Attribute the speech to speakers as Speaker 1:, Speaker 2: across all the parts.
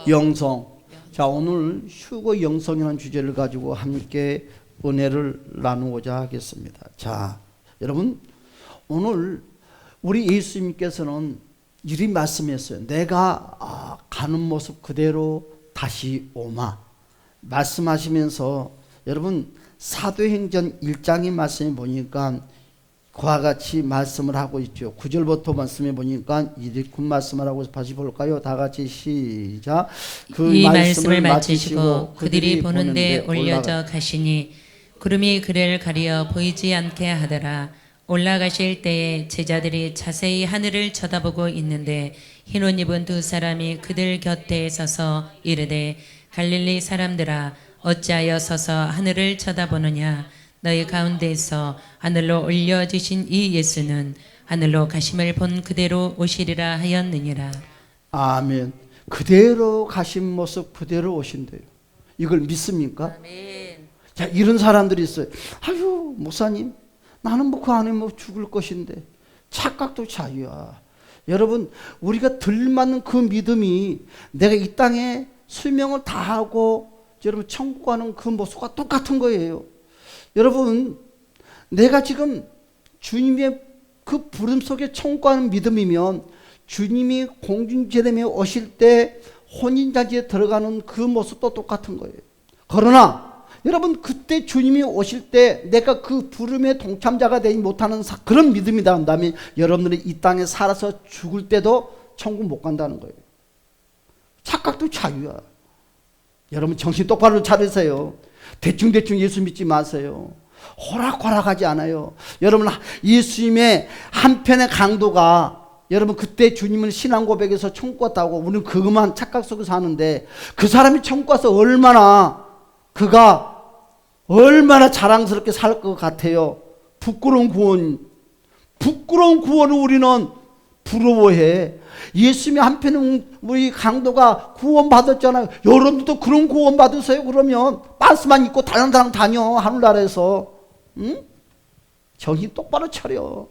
Speaker 1: 영성. 자, 오늘 휴거 영성이라는 주제를 가지고 함께 은혜를 나누고자 하겠습니다. 자, 여러분, 오늘 우리 예수님께서는 이리 말씀했어요. 내가 가는 모습 그대로 다시 오마. 말씀하시면서 여러분 사도행전 1장의 말씀에 보니까 그와 같이 말씀을 하고 있죠. 9절부터 말씀해 보니까 이렇게 말씀을 하고 다시 볼까요? 다 같이 시작.
Speaker 2: 이 말씀을 마치시고 그들이 보는 데 올려져 가시니 구름이 그를 가리어 보이지 않게 하더라. 올라가실 때에 제자들이 자세히 하늘을 쳐다보고 있는데 흰 옷 입은 두 사람이 그들 곁에 서서 이르되 갈릴리 사람들아 어찌하여 서서 하늘을 쳐다보느냐. 너희 가운데서 하늘로 올려주신 이 예수는 하늘로 가심을 본 그대로 오시리라 하였느니라.
Speaker 1: 아멘. 그대로 가신 모습 그대로 오신대요. 이걸 믿습니까?
Speaker 2: 아멘.
Speaker 1: 자, 이런 사람들이 있어요. 아유, 목사님, 나는 뭐 그 안에 뭐 죽을 것인데. 착각도 자유야. 여러분, 우리가 들맞는 그 믿음이 내가 이 땅에 수명을 다하고 여러분 천국 가는 그 모습과 똑같은 거예요. 여러분, 내가 지금 주님의 그 부름 속에 천국 가는 믿음이면 주님이 공중제대에 오실 때 혼인잔치에 들어가는 그 모습도 똑같은 거예요. 그러나 여러분, 그때 주님이 오실 때 내가 그 부름의 동참자가 되지 못하는 그런 믿음이다 한다면 여러분들이 이 땅에 살아서 죽을 때도 천국 못 간다는 거예요. 착각도 자유야. 여러분 정신 똑바로 차리세요. 대충대충 예수 믿지 마세요. 호락호락하지 않아요. 여러분, 예수님의 한편의 강도가 여러분 그때 주님을 신앙 고백해서 천국 갔다고 우리는 그것만 착각 속에서 사는데 그 사람이 천국 가서 그가 얼마나 자랑스럽게 살 것 같아요. 부끄러운 구원을 우리는 부러워해. 예수님의 한편은 우리 강도가 구원받았잖아요. 여러분도 그런 구원 받으세요. 그러면 반스만 입고 달랑달랑 다녀 하늘나라에서. 응? 정신 똑바로 차려.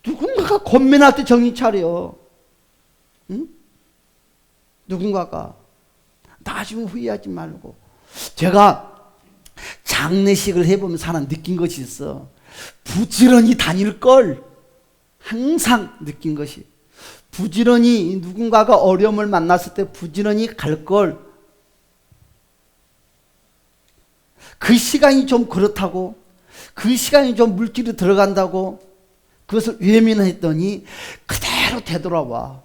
Speaker 1: 누군가가 권면할 때 정신 차려. 응? 누군가가 나중에 후회하지 말고. 제가 장례식을 해보면서 하나 느낀 것이 있어. 부지런히 다닐 걸 항상 느낀 것이, 부지런히 누군가가 어려움을 만났을 때 부지런히 갈 걸, 그 시간이 좀 그렇다고, 그 시간이 좀 물길이 들어간다고 그것을 외면했더니 그대로 되돌아와.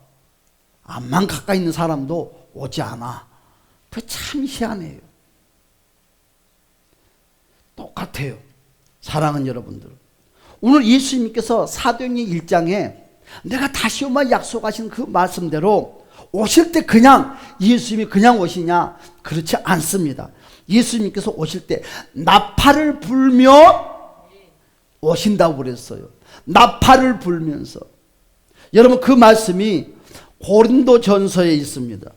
Speaker 1: 암만 가까이 있는 사람도 오지 않아. 그 참 희한해요. 똑같아요. 사랑하는 여러분들, 오늘 예수님께서 사도행전 1장에 내가 다시 오마 약속하신 그 말씀대로 오실 때 그냥 예수님이 그냥 오시냐? 그렇지 않습니다. 예수님께서 오실 때 나팔을 불며 오신다고 그랬어요. 나팔을 불면서. 여러분, 그 말씀이 고린도전서에 있습니다.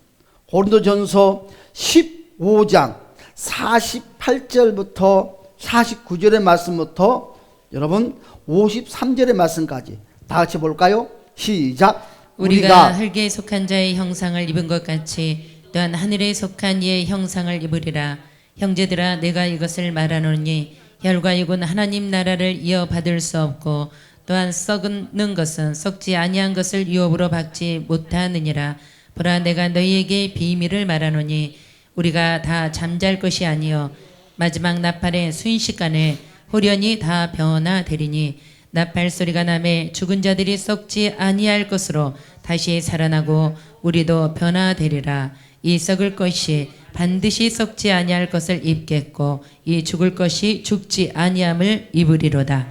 Speaker 1: 고린도전서 15장 48절부터 49절의 말씀부터 여러분 53절의 말씀까지 다 같이 볼까요? 시작.
Speaker 2: 우리가 흙에 속한 자의 형상을 입은 것 같이 또한 하늘에 속한 이의 형상을 입으리라. 형제들아, 내가 이것을 말하노니 혈과 육은 하나님 나라를 이어받을 수 없고 또한 썩는 것은 썩지 아니한 것을 유업으로 받지 못하느니라. 보라, 내가 너희에게 비밀을 말하노니 우리가 다 잠잘 것이 아니요 마지막 나팔의 순식간에 호련히 다 변화되리니 나팔 소리가 나매 죽은 자들이 썩지 아니할 것으로 다시 살아나고 우리도 변화되리라. 이 썩을 것이 반드시 썩지 아니할 것을 입겠고 이 죽을 것이 죽지 아니함을 입으리로다.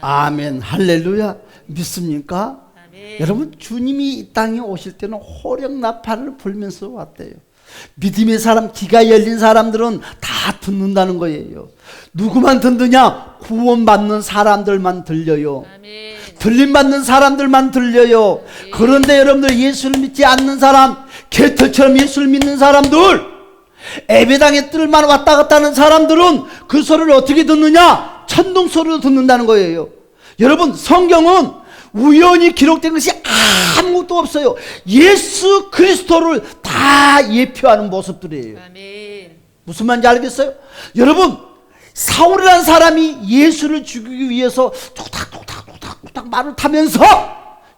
Speaker 1: 아멘. 할렐루야. 믿습니까? 아멘. 여러분, 주님이 이 땅에 오실 때는 호령 나팔을 불면서 왔대요. 믿음의 사람, 귀가 열린 사람들은 다 듣는다는 거예요. 누구만 듣느냐? 구원받는 사람들만 들려요. 아멘. 들림받는 사람들만 들려요. 아멘. 그런데 여러분들, 예수를 믿지 않는 사람, 개털처럼 예수를 믿는 사람들, 예배당에 뜰만 왔다 갔다 하는 사람들은 그 소리를 어떻게 듣느냐? 천둥 소리로 듣는다는 거예요. 여러분, 성경은 우연히 기록된 것이 아무것도 없어요. 예수 그리스도를 다 예표하는 모습들이에요.
Speaker 2: 아멘.
Speaker 1: 무슨 말인지 알겠어요? 여러분, 사울이라는 사람이 예수를 죽이기 위해서 뚝딱뚝딱 말을 타면서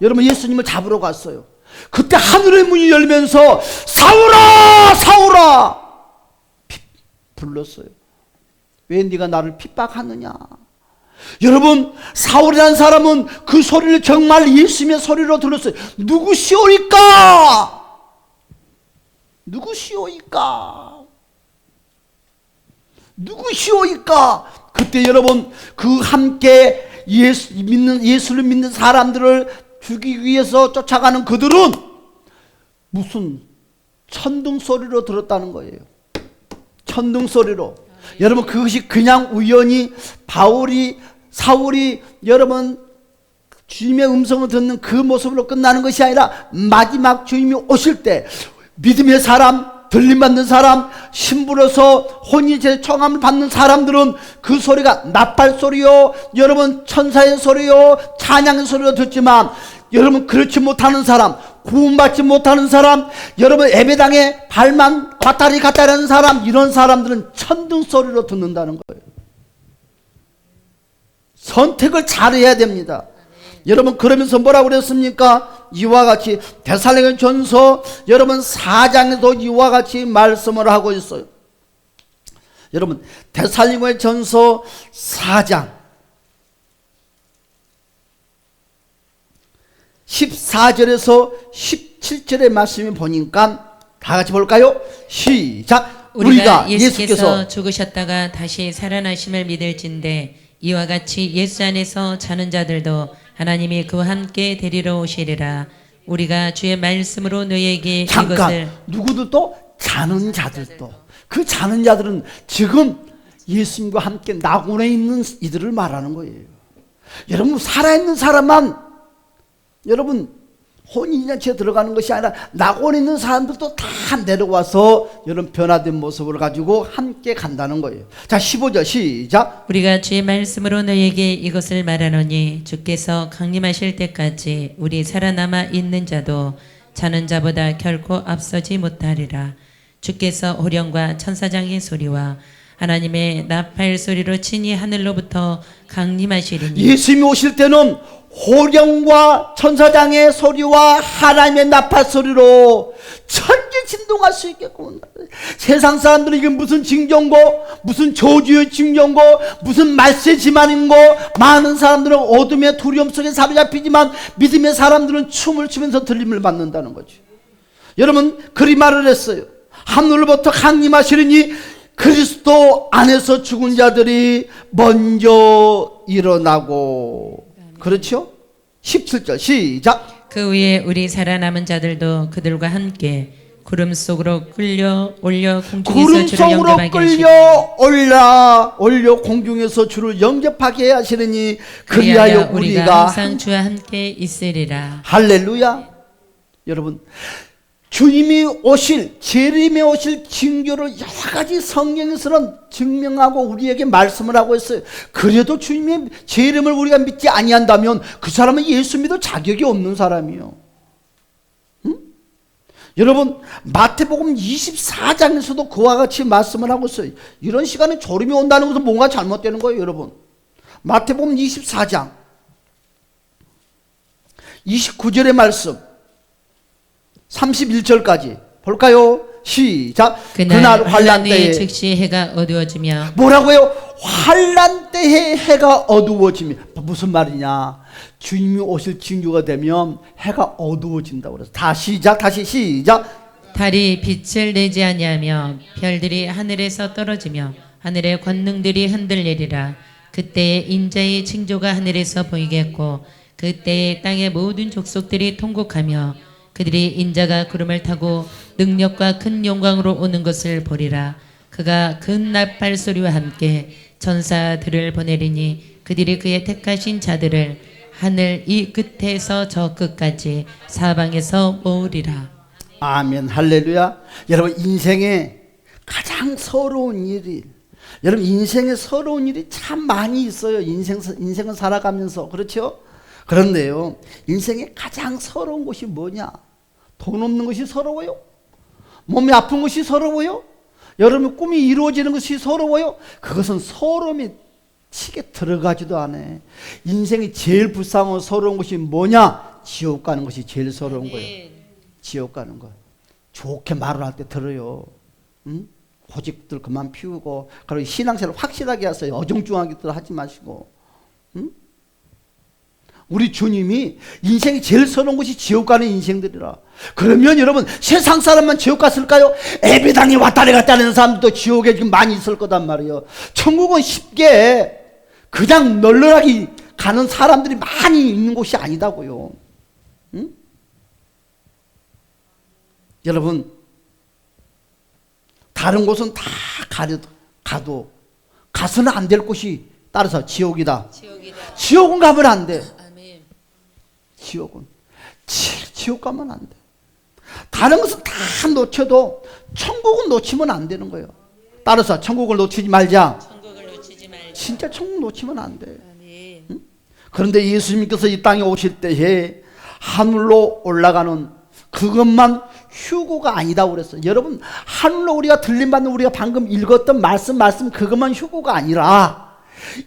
Speaker 1: 여러분 예수님을 잡으러 갔어요. 그때 하늘의 문이 열면서 사울아 사울아 불렀어요. 왜 네가 나를 핍박하느냐? 여러분, 사울이라는 사람은 그 소리를 정말 예수님의 소리로 들었어요. 누구시오이까? 누구시오이까? 누구시오이까? 그때 여러분, 그 함께 예수를 믿는 사람들을 죽이기 위해서 쫓아가는 그들은 무슨 천둥 소리로 들었다는 거예요. 천둥 소리로. 여러분, 그것이 그냥 우연히 사울이 여러분 주님의 음성을 듣는 그 모습으로 끝나는 것이 아니라 마지막 주님이 오실 때 믿음의 사람, 들림받는 사람, 신부로서 혼인제 청함을 받는 사람들은 그 소리가 나팔 소리요, 여러분 천사의 소리요, 찬양의 소리로 듣지만, 여러분 그렇지 못하는 사람, 구원받지 못하는 사람, 여러분 예배당에 발만 왔다리 갔다리 하는 사람, 이런 사람들은 천둥 소리로 듣는다는 거예요. 선택을 잘해야 됩니다. 여러분, 그러면서 뭐라고 그랬습니까? 이와 같이 데살로니가전서 여러분 4장에도 이와 같이 말씀을 하고 있어요. 여러분, 데살로니가전서 4장 14절에서 17절의 말씀을 보니까 다 같이 볼까요? 시작.
Speaker 2: 우리가 예수께서 죽으셨다가 다시 살아나심을 믿을진대 이와 같이 예수 안에서 자는 자들도 하나님이 그와 함께 데리러 오시리라. 우리가 주의 말씀으로 너희에게
Speaker 1: 잠깐,
Speaker 2: 이것을
Speaker 1: 누구들도 자는 자들도, 그 자는 자들은 지금 예수님과 함께 낙원에 있는 이들을 말하는 거예요. 여러분, 살아있는 사람만 여러분 혼인잔치에 들어가는 것이 아니라 낙원에 있는 사람들도 다 내려와서 여러분 변화된 모습을 가지고 함께 간다는 거예요. 자, 15절 시작.
Speaker 2: 우리가 주의 말씀으로 너희에게 이것을 말하노니 주께서 강림하실 때까지 우리 살아남아 있는 자도 자는 자보다 결코 앞서지 못하리라. 주께서 호령과 천사장의 소리와 하나님의 나팔 소리로 친히 하늘로부터 강림하시리니.
Speaker 1: 예수님이 오실 때는 호령과 천사장의 소리와 하나님의 나팔 소리로 천지 진동할 수 있게끔. 세상 사람들은 이게 무슨 징조인고, 무슨 저주의 징조인고, 무슨 말세지만인고, 많은 사람들은 어둠의 두려움 속에 사로잡히지만 믿음의 사람들은 춤을 추면서 들림을 받는다는 거죠. 여러분, 그리 말을 했어요. 하늘로부터 강림하시리니 그리스도 안에서 죽은 자들이 먼저 일어나고. 그렇죠? 17절 시작.
Speaker 2: 그 위에 우리 살아남은 자들도 그들과 함께 구름 속으로 끌려 올려 공중에서 주를 영접하게
Speaker 1: 올려 공중에서 주를 영접하게 하시느니 그리하여 우리가
Speaker 2: 항상 주와 함께 있으리라.
Speaker 1: 할렐루야. 여러분, 주님이 오실, 재림에 오실 징조를 여러 가지 성경에서는 증명하고 우리에게 말씀을 하고 있어요. 그래도 주님의 재림을 우리가 믿지 아니한다면 그 사람은 예수 믿을 자격이 없는 사람이요. 응? 여러분, 마태복음 24장에서도 그와 같이 말씀을 하고 있어요. 이런 시간에 졸음이 온다는 것은 뭔가 잘못되는 거예요, 여러분. 마태복음 24장 29절의 말씀 31절까지 볼까요? 시작.
Speaker 2: 그날 환란 때에 즉시 해가 어두워지며.
Speaker 1: 뭐라고요? 환란 때에 해가 어두워지며. 무슨 말이냐? 주님이 오실 징조가 되면 해가 어두워진다고 그래서 다시 시작.
Speaker 2: 달이 빛을 내지 아니하며 별들이 하늘에서 떨어지며 하늘의 권능들이 흔들리리라. 그때에 인자의 징조가 하늘에서 보이겠고 그때에 땅의 모든 족속들이 통곡하며 그들이 인자가 구름을 타고 능력과 큰 영광으로 오는 것을 보리라. 그가 큰 나팔 소리와 함께 천사들을 보내리니 그들이 그의 택하신 자들을 하늘 이 끝에서 저 끝까지 사방에서 모으리라.
Speaker 1: 아멘. 할렐루야. 여러분, 인생에 가장 서러운 일이, 여러분 인생에 서러운 일이 참 많이 있어요. 인생을 살아가면서. 그렇죠? 그런데요, 인생에 가장 서러운 것이 뭐냐? 돈 없는 것이 서러워요? 몸이 아픈 것이 서러워요? 여러분 꿈이 이루어지는 것이 서러워요? 그것은 서러움이 치게 들어가지도 않아. 인생이 제일 불쌍하고 서러운 것이 뭐냐? 지옥 가는 것이 제일 서러운 거예요. 지옥 가는 거. 좋게 말을 할 때 들어요. 응? 고집들 그만 피우고, 그리고 신앙생활 확실하게 하세요. 어정쩡하게들 하지 마시고. 응? 우리 주님이 인생이 제일 서러운 것이 지옥 가는 인생들이라. 그러면 여러분, 세상 사람만 지옥 갔을까요? 예배당에 왔다리 갔다 하는 사람도 지옥에 지금 많이 있을 거단 말이에요. 천국은 쉽게 그냥 널널하게 가는 사람들이 많이 있는 곳이 아니다고요. 응? 여러분, 다른 곳은 다 가도 가서는 안 될 곳이 따라서 지옥이다. 지옥은 가면 안 돼. 지옥은 지옥 가면 안 돼. 다른 것은 다 놓쳐도 천국은 놓치면 안 되는 거예요. 따라서 천국을 놓치지 말자. 진짜 천국 놓치면 안 돼. 응? 그런데 예수님께서 이 땅에 오실 때에 하늘로 올라가는 그것만 휴고가 아니다고 그랬어요. 여러분, 하늘로 우리가 들림받는, 우리가 방금 읽었던 말씀 그것만 휴고가 아니라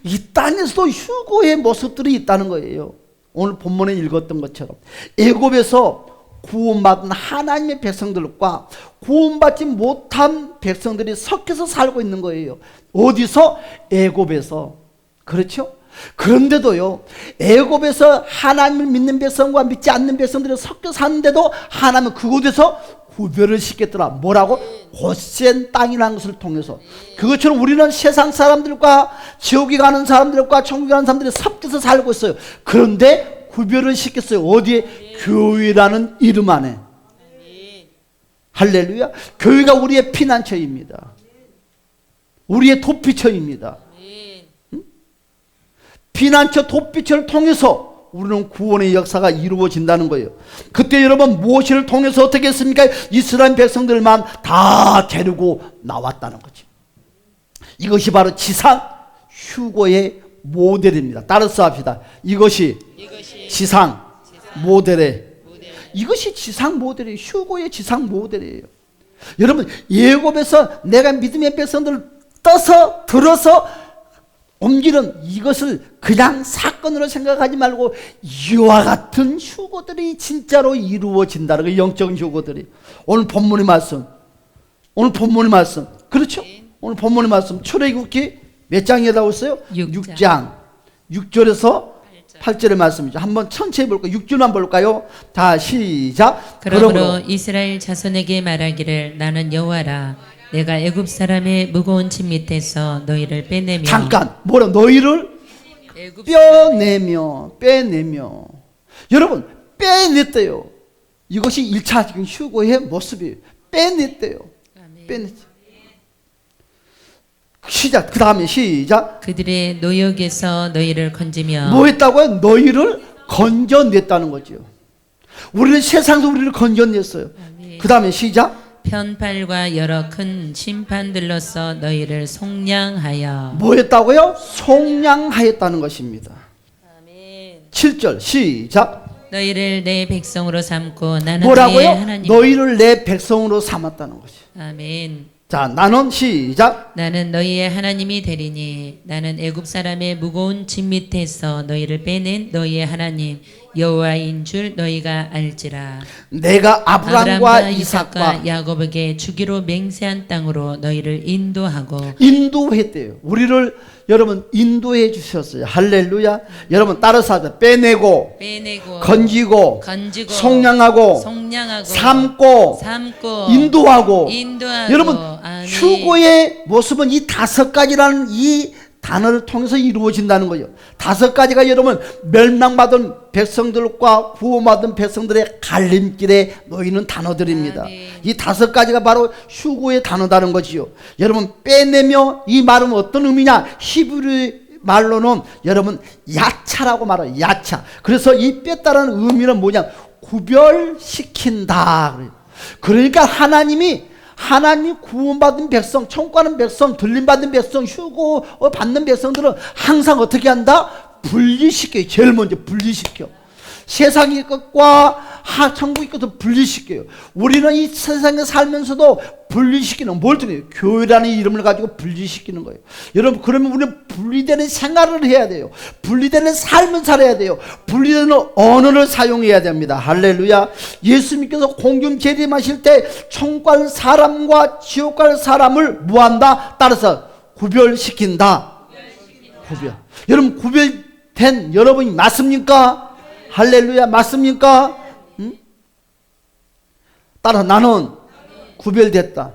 Speaker 1: 이 땅에서도 휴고의 모습들이 있다는 거예요. 오늘 본문에 읽었던 것처럼 애굽에서 구원받은 하나님의 백성들과 구원받지 못한 백성들이 섞여서 살고 있는 거예요. 어디서? 애굽에서. 그렇죠? 그런데도요, 애굽에서 하나님을 믿는 백성과 믿지 않는 백성들이 섞여 사는데도 하나님은 그곳에서 구별을 시켰더라. 뭐라고? 고센 땅이라는 것을 통해서. 그것처럼 우리는 세상 사람들과 지옥에 가는 사람들과 천국에 가는 사람들이 섞여서 살고 있어요. 그런데 구별을 시켰어요. 어디에? 교회라는 이름 안에. 할렐루야. 교회가 우리의 피난처입니다. 우리의 도피처입니다. 피난처 도피처를 통해서 우리는 구원의 역사가 이루어진다는 거예요. 그때 여러분 모세를 통해서 어떻게 했습니까? 이스라엘 백성들만 다 데리고 나왔다는 거죠. 이것이 바로 지상 휴고의 모델입니다. 따라서 합시다. 이것이 지상 모델의, 이것이 지상 모델이에요. 휴고의 지상 모델이에요. 여러분, 예굽에서 내가 믿음의 백성들을 떠서 들어서 옮기는 이것을 그냥 사건으로 생각하지 말고 이와 같은 휴고들이 진짜로 이루어진다는 거예요. 영적인 휴고들이. 오늘 본문의 말씀, 그렇죠? 오늘 본문의 말씀 출애굽기 몇 장에 나왔어요? 6장 6절에서 8절의 말씀이죠. 한번 천천히 볼까요? 6절만 볼까요? 다 시작.
Speaker 2: 그러므로 이스라엘 자손에게 말하기를 나는 여호와라. 내가 애굽 사람의 무거운 짐 밑에서 너희를 빼내며.
Speaker 1: 잠깐, 뭐라? 너희를 빼내며. 여러분, 빼냈대요. 이것이 1차 지금 휴고의 모습이에요. 빼냈대요. 빼냈죠. 시작. 그 다음에 시작.
Speaker 2: 그들의 노역에서 너희를 건지며.
Speaker 1: 뭐 했다고요? 너희를 건져냈다는 거죠. 우리는 세상에서 우리를 건져냈어요. 그 다음에 시작.
Speaker 2: 편팔과 여러 큰 심판들로서 너희를 속량하여.
Speaker 1: 뭐 했다고요? 속량하였다는 것입니다.
Speaker 2: 아멘.
Speaker 1: 7절 시작.
Speaker 2: 너희를 내 백성으로 삼고 나는
Speaker 1: 뭐라고요?
Speaker 2: 너희의 하나님.
Speaker 1: 너희를 내 백성으로 삼았다는 것이.
Speaker 2: 아멘.
Speaker 1: 자, 나는 시작.
Speaker 2: 나는 너희의 하나님이 되리니 나는 애굽 사람의 무거운 짐 밑에서 너희를 빼낸 너희의 하나님 여호와인 줄 너희가 알지라.
Speaker 1: 내가 아브람과 이삭과
Speaker 2: 야곱에게 주기로 맹세한 땅으로 너희를
Speaker 1: 인도했대요. 우리를 여러분 인도해 주셨어요. 할렐루야. 여러분 따라서 하자. 빼내고 건지고 속량하고 삼고 인도하고. 여러분
Speaker 2: 아멘.
Speaker 1: 휴고의 모습은 이 5가지라는 이 단어를 통해서 이루어진다는 거예요. 5가지가 여러분 멸망받은 백성들과 구원받은 백성들의 갈림길에 놓이는 단어들입니다.
Speaker 2: 아멘.
Speaker 1: 이 5가지가 바로 휴고의 단어다는 거지요. 여러분 빼내며, 이 말은 어떤 의미냐? 히브리 말로는 여러분 야차라고 말해요. 야차. 그래서 이 뺐다라는 의미는 뭐냐? 구별시킨다. 그러니까 하나님이 구원받은 백성, 천국 가는 백성, 들림받은 백성, 휴고 받는 백성들은 항상 어떻게 한다? 분리시켜요. 제일 먼저 분리시켜. 세상의 것과 천국의 것을 분리시켜요. 우리는 이 세상에 살면서도 분리시키는, 뭘 통해요? 교회라는 이름을 가지고 분리시키는 거예요. 여러분, 그러면 우리는 분리되는 생활을 해야 돼요. 분리되는 삶을 살아야 돼요. 분리되는 언어를 사용해야 됩니다. 할렐루야. 예수님께서 공중 재림하실 때 천국 갈 사람과 지옥 갈 사람을 뭐한다? 따라서 구별시킨다. 구별. 여러분, 구별된 여러분이 맞습니까? 할렐루야. 맞습니까? 응? 따라 나는 구별됐다.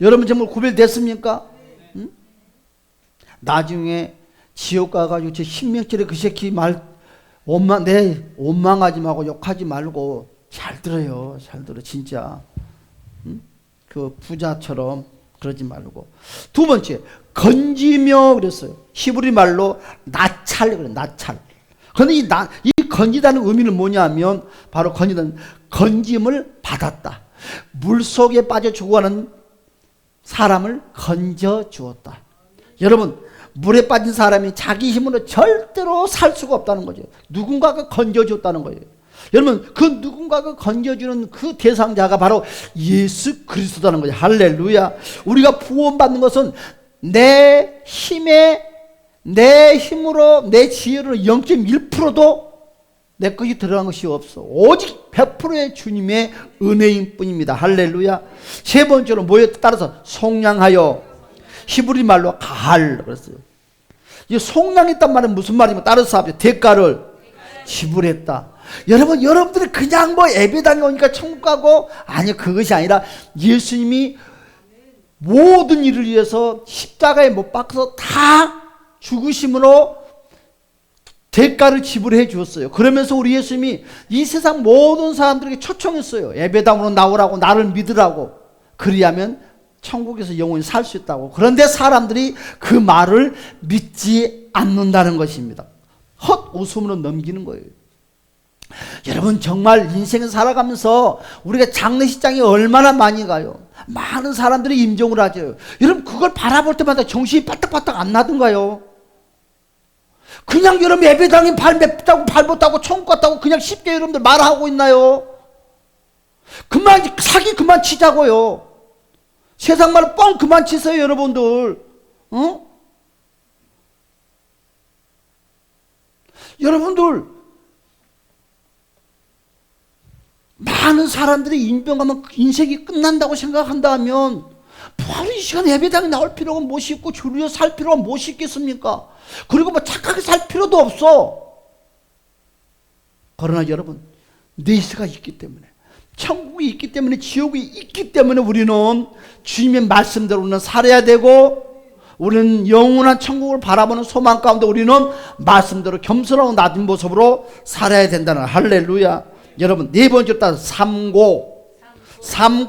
Speaker 1: 여러분 정말 구별됐습니까? 응? 나중에 지옥 가가지고 저 신명절에 그 새끼 원망하지 말고 욕하지 말고 잘 들어요. 잘 들어 진짜. 응? 그 부자처럼 그러지 말고. 두 번째, 건지며 그랬어요. 히브리 말로 나찰 그래. 나찰. 그런데 이 건지다는 의미는 뭐냐면 바로 건짐을 받았다. 물속에 빠져 죽어가는 사람을 건져 주었다. 여러분, 물에 빠진 사람이 자기 힘으로 절대로 살 수가 없다는 거죠. 누군가가 건져 줬다는 거예요. 여러분, 그 누군가가 건져주는 그 대상자가 바로 예수 그리스도라는 거죠. 할렐루야. 우리가 구원받는 것은 내 힘으로, 내 지혜로 0.1%도 내 것이 들어간 것이 없어. 오직 100%의 주님의 은혜인 뿐입니다. 할렐루야. 세 번째로 뭐에 따라서 속량하여, 히브리 말로 가할 그랬어요. 이 속량했단 말은 무슨 말이면 따라서 합니다. 대가를 지불했다. 여러분들이 그냥 뭐 예배당에 오니까 천국 가고, 아니, 그것이 아니라 예수님이 모든 일을 위해서 십자가에 못 박아서 다 죽으심으로 대가를 지불해 주었어요. 그러면서 우리 예수님이 이 세상 모든 사람들에게 초청했어요. 예배당으로 나오라고, 나를 믿으라고. 그리하면 천국에서 영원히 살 수 있다고. 그런데 사람들이 그 말을 믿지 않는다는 것입니다. 헛웃음으로 넘기는 거예요. 여러분, 정말 인생을 살아가면서 우리가 장례식장에 얼마나 많이 가요. 많은 사람들이 임종을 하죠. 여러분, 그걸 바라볼 때마다 정신이 바짝바짝 안 나던가요? 그냥 여러분 예배당에 발 맵다고 발 못하고 천국 갔다고 그냥 쉽게 여러분들 말하고 있나요? 사기 그만 치자고요. 세상 말 뻥 그만 치세요, 여러분들. 여러분들, 많은 사람들이 임병하면 인생이 끝난다고 생각한다면 바로 이 시간에 예배당에 나올 필요가 무엇이 있고 주류에 살 필요가 무엇이 있겠습니까? 그리고 뭐 착하게 살 필요도 없어. 그러나 여러분, 내세가 있기 때문에, 천국이 있기 때문에, 지옥이 있기 때문에 우리는 주님의 말씀대로는 살아야 되고, 우리는 영원한 천국을 바라보는 소망 가운데 우리는 말씀대로 겸손하고 낮은 모습으로 살아야 된다는, 할렐루야. 여러분, 네 번째로 따서 삼고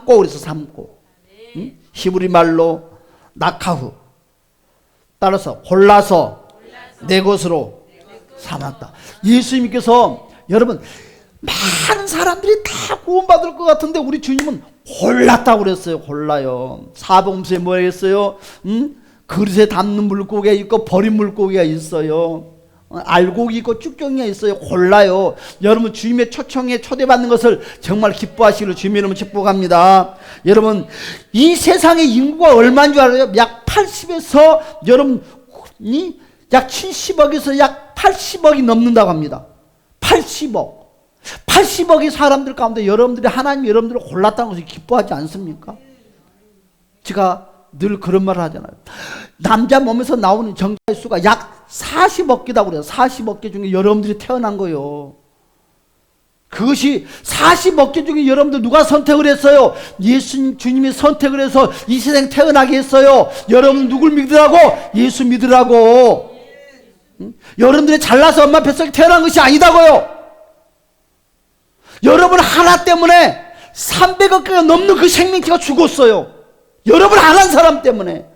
Speaker 1: 그래서 삼고. 응? 히브리 말로 나카후. 따라서 골라서 내 것으로 삼았다. 예수님께서 여러분, 많은 사람들이 다 구원받을 것 같은데 우리 주님은 골랐다고 그랬어요. 골라요. 사복음서에 뭐 했어요? 그릇에 담는 물고기가 있고 버린 물고기가 있어요. 알고기 있고 쭉정이가 있어요. 골라요. 여러분, 주님의 초청에 초대받는 것을 정말 기뻐하시기를 주님의 이름으로 축복합니다. 여러분, 이 세상의 인구가 얼마인 줄 알아요? 약 80에서 여러분이 약 70억에서 약 80억이 넘는다고 합니다. 80억의 사람들 가운데 여러분들이 하나님이 여러분들을 골랐다는 것을 기뻐하지 않습니까? 제가 늘 그런 말을 하잖아요. 남자 몸에서 나오는 정자의 수가 약 40억 개라고 그래요. 40억 개 중에 여러분들이 태어난 거예요. 그것이 40억 개 중에 여러분들 누가 선택을 했어요? 예수님, 주님이 선택을 해서 이 세상에 태어나게 했어요. 여러분 누굴 믿으라고? 예수 믿으라고. 여러분들이 잘나서 엄마 뱃속에 태어난 것이 아니다고요. 여러분 하나 때문에 300억 개가 넘는 그 생명체가 죽었어요. 여러분 안 한 사람 때문에.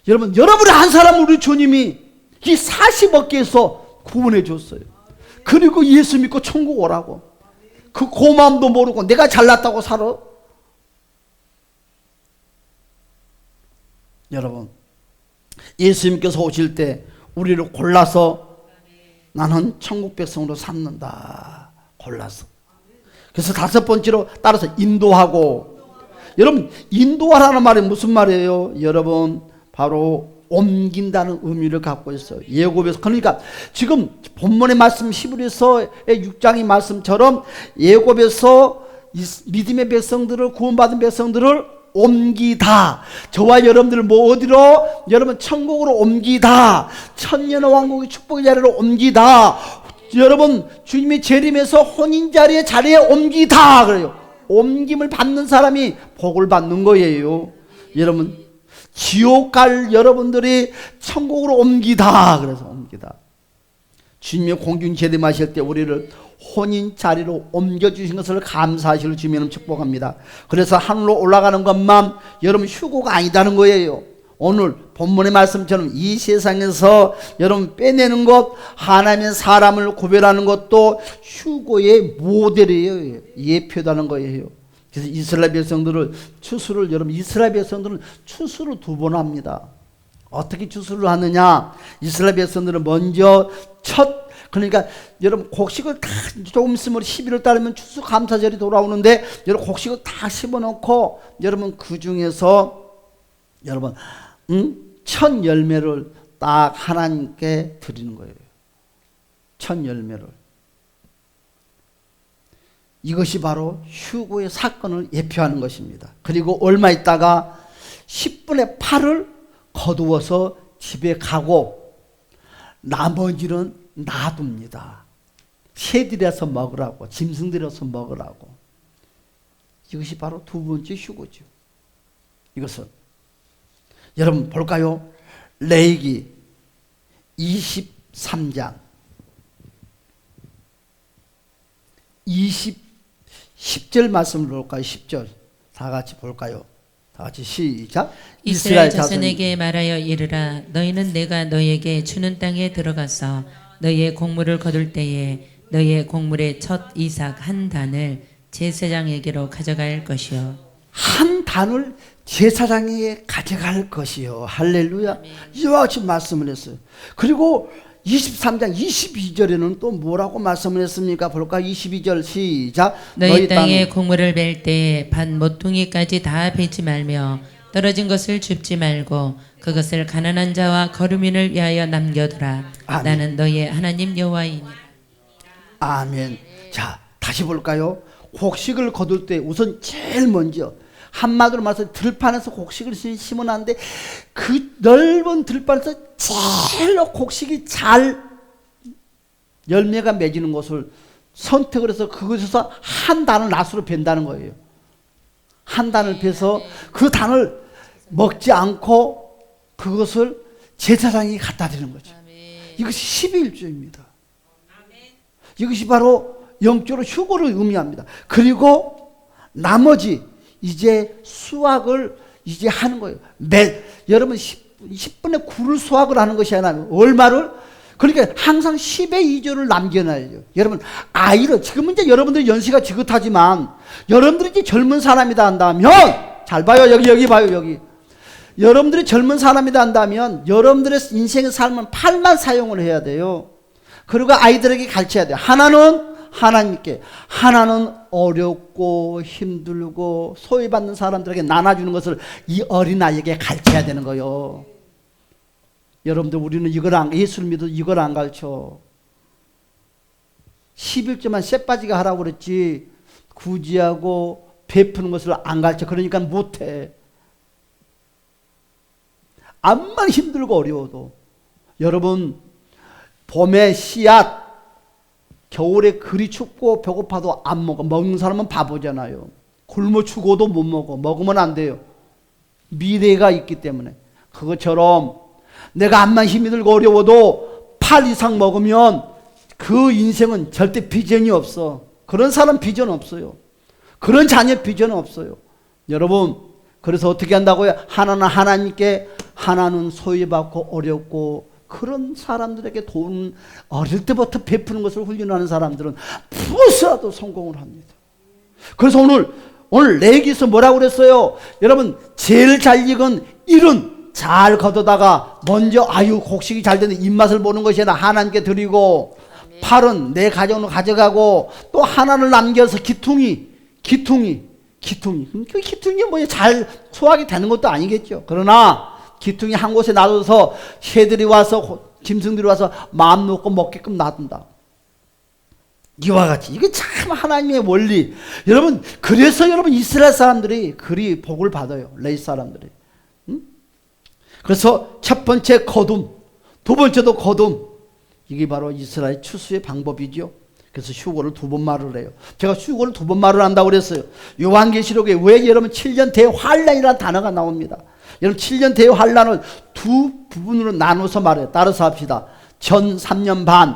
Speaker 1: 여러분을 한 사람을 우리 주님이 이 40억 개에서 구원해 줬어요. 그리고 예수 믿고 천국 오라고. 그 고마움도 모르고 내가 잘났다고 살아. 여러분, 예수님께서 오실 때 우리를 골라서 나는 천국 백성으로 삼는다. 골라서. 그래서 다섯 번째로 따라서 인도하고. 여러분, 인도하라는 말이 무슨 말이에요? 여러분, 바로 옮긴다는 의미를 갖고 있어요. 예고에서. 그러니까 지금 본문의 말씀 히브리서의 6장의 말씀처럼 예고에서 믿음의 백성들을, 구원받은 백성들을 옮기다. 저와 여러분들을 뭐 어디로? 여러분 천국으로 옮기다. 천년의 왕국의 축복의 자리로 옮기다. 여러분 주님이 재림해서 혼인 자리에 옮기다. 그래요. 옮김을 받는 사람이 복을 받는 거예요. 여러분 지옥 갈 여러분들이 천국으로 옮기다. 그래서 옮기다. 주님이 공중 재림하실 때 우리를 혼인 자리로 옮겨주신 것을 감사하시를 주님은 축복합니다. 그래서 하늘로 올라가는 것만 여러분 휴고가 아니다는 거예요. 오늘 본문의 말씀처럼 이 세상에서 여러분 빼내는 것, 하나님의 사람을 구별하는 것도 휴고의 모델이에요. 예표다는 거예요. 그래서 이스라엘 백성들을 추수를, 여러분 이스라엘 백성들은 추수를 2번 합니다. 어떻게 추수를 하느냐? 이스라엘 백성들은 먼저 그러니까 여러분 곡식을 다 조금 있으면 11월 달이면 추수감사절이 돌아오는데 여러분 곡식을 다 심어놓고 여러분 그 중에서 여러분 첫 열매를 딱 하나님께 드리는 거예요. 첫 열매를. 이것이 바로 휴고의 사건을 예표하는 것입니다. 그리고 얼마 있다가 10분의 8을 거두어서 집에 가고 나머지는 놔둡니다. 새들에서 먹으라고, 짐승들에서 먹으라고. 이것이 바로 2번째 휴고죠. 이것은 여러분 볼까요? 레위기 23장 10절 말씀을 볼까요? 10절 다 같이 볼까요? 다 같이 시작.
Speaker 2: 이스라엘 자손에게 말하여 이르라. 너희는 내가 너희에게 주는 땅에 들어가서 너희의 곡물을 거둘 때에 너희의 곡물의 첫 이삭 한 단을 제사장에게로 가져갈 것이요.
Speaker 1: 한 단을 제사장에게 가져갈 것이요. 할렐루야. 이와 같이 말씀을 했어요. 그리고 23장 22절에는 또 뭐라고 말씀을 했습니까? 볼까? 22절 시작.
Speaker 2: 너희 땅에 곡물을 벨 때에 밭 모퉁이까지 다 베지 말며 떨어진 것을 줍지 말고 그것을 가난한 자와 거류민을 위하여 남겨두라.
Speaker 1: 아멘.
Speaker 2: 나는 너희의 하나님 여호와이니라.
Speaker 1: 아멘. 자, 다시 볼까요? 곡식을 거둘 때 우선 제일 먼저 한마디로 말해서 들판에서 곡식을 심어놨는데 그 넓은 들판에서 제일 곡식이 잘 열매가 맺는 것을 선택을 해서 그것에서 한 단을 낫으로 벤다는 거예요. 한 단을 베서 그 단을 먹지 않고 그것을 제사장이 갖다 드리는 거죠. 이것이 12일조입니다. 이것이 바로 영적으로 휴고를 의미합니다. 그리고 나머지 이제 수확을 이제 하는 거예요. 여러분 10분의 9를 수확을 하는 것이 아니라 얼마를? 그러니까 항상 10의 2조를 남겨놔야죠. 여러분 아이를 지금 이제 여러분들 연세가 지긋하지만 여러분들이 이제 젊은 사람이다 한다면 잘 봐요. 여기 봐요. 여기 여러분들이 젊은 사람이다 한다면 여러분들의 인생의 삶은 팔만 사용을 해야 돼요. 그리고 아이들에게 가르쳐야 돼요. 하나는 하나님께, 하나는 어렵고 힘들고 소외받는 사람들에게 나눠주는 것을 이 어린아이에게 가르쳐야 되는 거예요. 여러분들 우리는 예수를 믿어도 이걸 안 가르쳐. 11조만 쇠빠지게 하라고 그랬지 구제하고 베푸는 것을 안 가르쳐. 그러니까 못해. 암만 힘들고 어려워도. 여러분 봄에 씨앗, 겨울에 그리 춥고 배고파도 안 먹어. 먹는 사람은 바보잖아요. 굶어 죽어도 못 먹어. 먹으면 안 돼요. 미래가 있기 때문에. 그것처럼 내가 암만 힘이 들고 어려워도 8 이상 먹으면 그 인생은 절대 비전이 없어. 그런 사람 비전 없어요. 그런 자녀 비전 없어요. 여러분 그래서 어떻게 한다고요? 하나는 하나님께, 하나는 소외받고 어렵고 그런 사람들에게 돈 어릴 때부터 베푸는 것을 훈련하는 사람들은 무엇이라도 성공을 합니다. 그래서 오늘 레위기에서 뭐라고 그랬어요? 여러분 제일 잘 익은 1은 잘 걷어다가 먼저 아유 곡식이 잘 되는 입맛을 보는 것이 아니라 하나님께 드리고, 팔은 내 가정으로 가져가고, 또 하나를 남겨서 기퉁이 그 기퉁이 뭐냐 잘 수확이 되는 것도 아니겠죠. 그러나 기퉁이 한 곳에 놔둬서 새들이 와서 짐승들이 와서 마음 놓고 먹게끔 놔둔다. 이와 같이 이게 참 하나님의 원리. 여러분 그래서 여러분 이스라엘 사람들이 그리 복을 받아요. 레위 사람들이. 그래서 첫 번째 거둠, 두 번째도 거둠. 이게 바로 이스라엘 추수의 방법이죠. 그래서 휴거를 2번 말을 해요. 제가 휴거를 2번 말을 한다고 그랬어요. 요한계시록에 왜 여러분 7년 대환란이라는 단어가 나옵니다. 여러분 7년 대환란을 두 부분으로 나눠서 말해요. 따라서 합시다. 전 3년 반,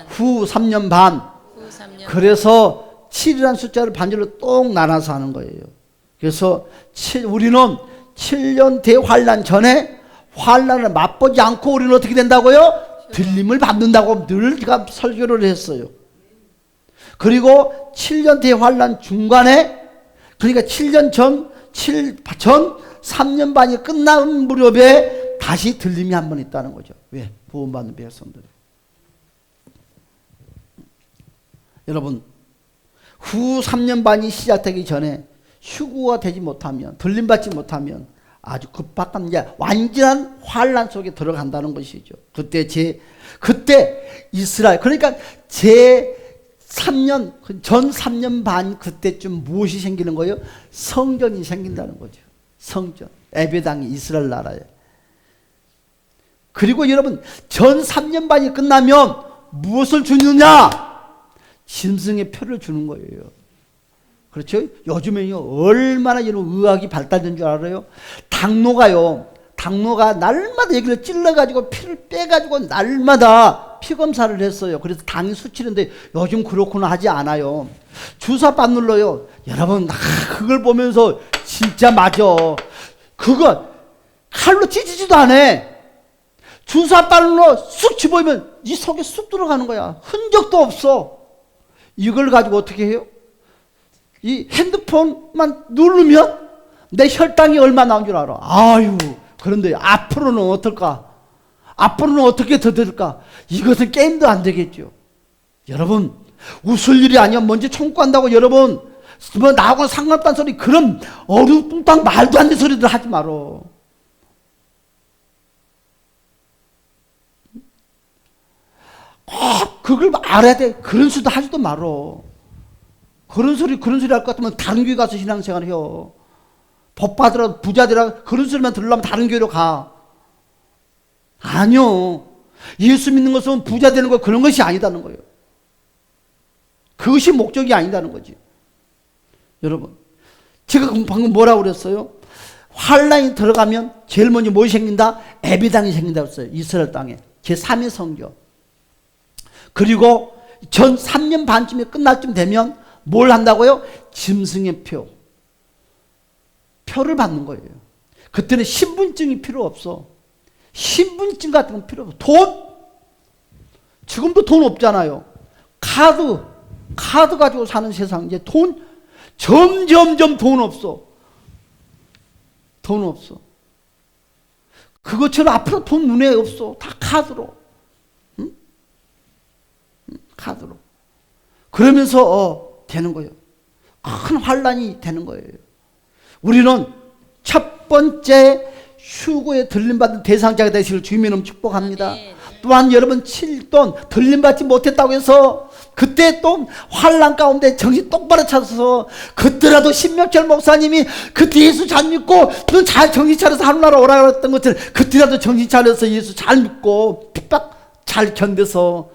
Speaker 1: 후 3년 반. 그래서 7이라는 숫자를 반절로 똥 나눠서 하는 거예요. 그래서 우리는 7년 대환란 전에 환란을 맛보지 않고 우리는 어떻게 된다고요? 들림을 받는다고 늘 제가 설교를 했어요. 그리고 7년 대환란 중간에, 그러니까 7년 전 3년 반이 끝난 무렵에 다시 들림이 한 번 있다는 거죠. 왜? 구원받는 백성들. 여러분 후 3년 반이 시작되기 전에 휴구가 되지 못하면, 들림받지 못하면 아주 급박한 이제 완전한 환란 속에 들어간다는 것이죠. 그때 이스라엘, 그러니까 전 3년 반 그때쯤 무엇이 생기는 거예요? 성전이 생긴다는 거죠. 성전. 에베당이 이스라엘 나라에. 그리고 여러분 전 3년 반이 끝나면 무엇을 주느냐? 짐승의 표를 주는 거예요. 그렇죠? 요즘에요 얼마나 이런 의학이 발달된 줄 알아요? 당노가 날마다 여기를 찔러가지고 피를 빼가지고 날마다 피 검사를 했어요. 그래서 당이 수치는데 요즘 그렇구나 하지 않아요. 주사밥 눌러요. 여러분 그걸 보면서 진짜 맞아. 그거 칼로 찢지도 않아. 주사바늘로 쑥 집어보면 이 속에 쑥 들어가는 거야. 흔적도 없어. 이걸 가지고 어떻게 해요? 이 핸드폰만 누르면 내 혈당이 얼마 나온 줄 알아. 아유, 그런데 앞으로는 어떨까? 앞으로는 어떻게 더 될까? 이것은 게임도 안 되겠죠. 여러분, 웃을 일이 아니야. 먼저 청구한다고 여러분, 뭐 나하고는 상관없다는 소리, 그런 어리뚱땅 말도 안 되는 소리들 하지 말어. 꼭 그걸 알아야 돼. 그런 소리도 하지도 말어. 그런 소리 할 것 같으면 다른 교회 가서 신앙생활 해요. 법 받으라, 부자들아, 그런 소리만 들으려면 다른 교회로 가. 아니요. 예수 믿는 것은 부자 되는 거 그런 것이 아니다는 거예요. 그것이 목적이 아니다는 거지. 여러분, 제가 방금 뭐라고 그랬어요? 환란이 들어가면 제일 먼저 무엇이 생긴다? 에비당이 생긴다고 했어요. 이스라엘 땅에. 제3의 성교. 그리고 전 3년 반쯤에 끝날 쯤 되면 뭘 한다고요? 짐승의 표를 받는 거예요. 그때는 신분증이 필요 없어. 신분증 같은 건 필요 없어. 돈? 지금도 돈 없잖아요. 카드 가지고 사는 세상. 이제 돈, 점점점 돈 없어. 돈 없어. 그것처럼 앞으로 돈 눈에 없어. 다 카드로. 응? 카드로. 그러면서 되는 거예요. 큰 환란이 되는 거예요. 우리는 첫 번째 휴거에 들림받은 대상자가 되시길 주님의 축복합니다. 또한 여러분 7돈 들림받지 못했다고 해서 그때 또 환란 가운데 정신 똑바로 차려서 그때라도 신명철 목사님이 그때 예수 잘 믿고 넌 잘 정신 차려서 하늘나라 오라 그랬던 것처럼 그때라도 정신 차려서 예수 잘 믿고 핍박 잘 견뎌서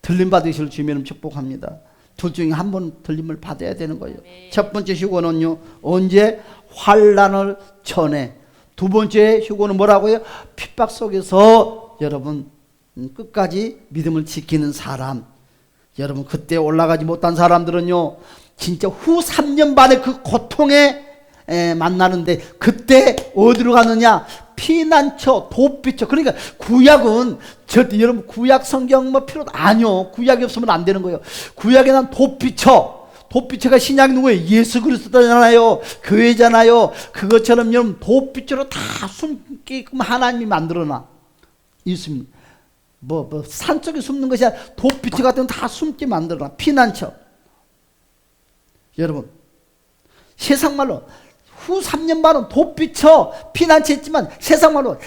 Speaker 1: 들림받으실 주님의 축복합니다. 둘 중에 한 번 들림을 받아야 되는 거예요. 첫 번째 휴거는요, 언제? 환란을 전에. 두 번째 휴거는 뭐라고요? 핍박 속에서 여러분 끝까지 믿음을 지키는 사람. 여러분 그때 올라가지 못한 사람들은요 진짜 후 3년 반의 그 고통에 만나는데 그때 어디로 가느냐? 피난처, 도피처. 그러니까 구약은 절대 여러분 구약 성경 뭐 필요도 아니요. 구약이 없으면 안 되는 거예요. 구약에 난 도피처 돛비체가 신약이 누구예요? 예수 그리스도잖아요. 교회잖아요. 그것처럼 여러분 돛비체로 다 숨게끔 하나님이 만들어놔 있습니다. 산속에 숨는 것이 아니라 돛비체 같은 거 다 숨게 만들어놔. 피난처. 여러분 세상말로 후 3년 반은 돛비처 피난처 했지만 세상말로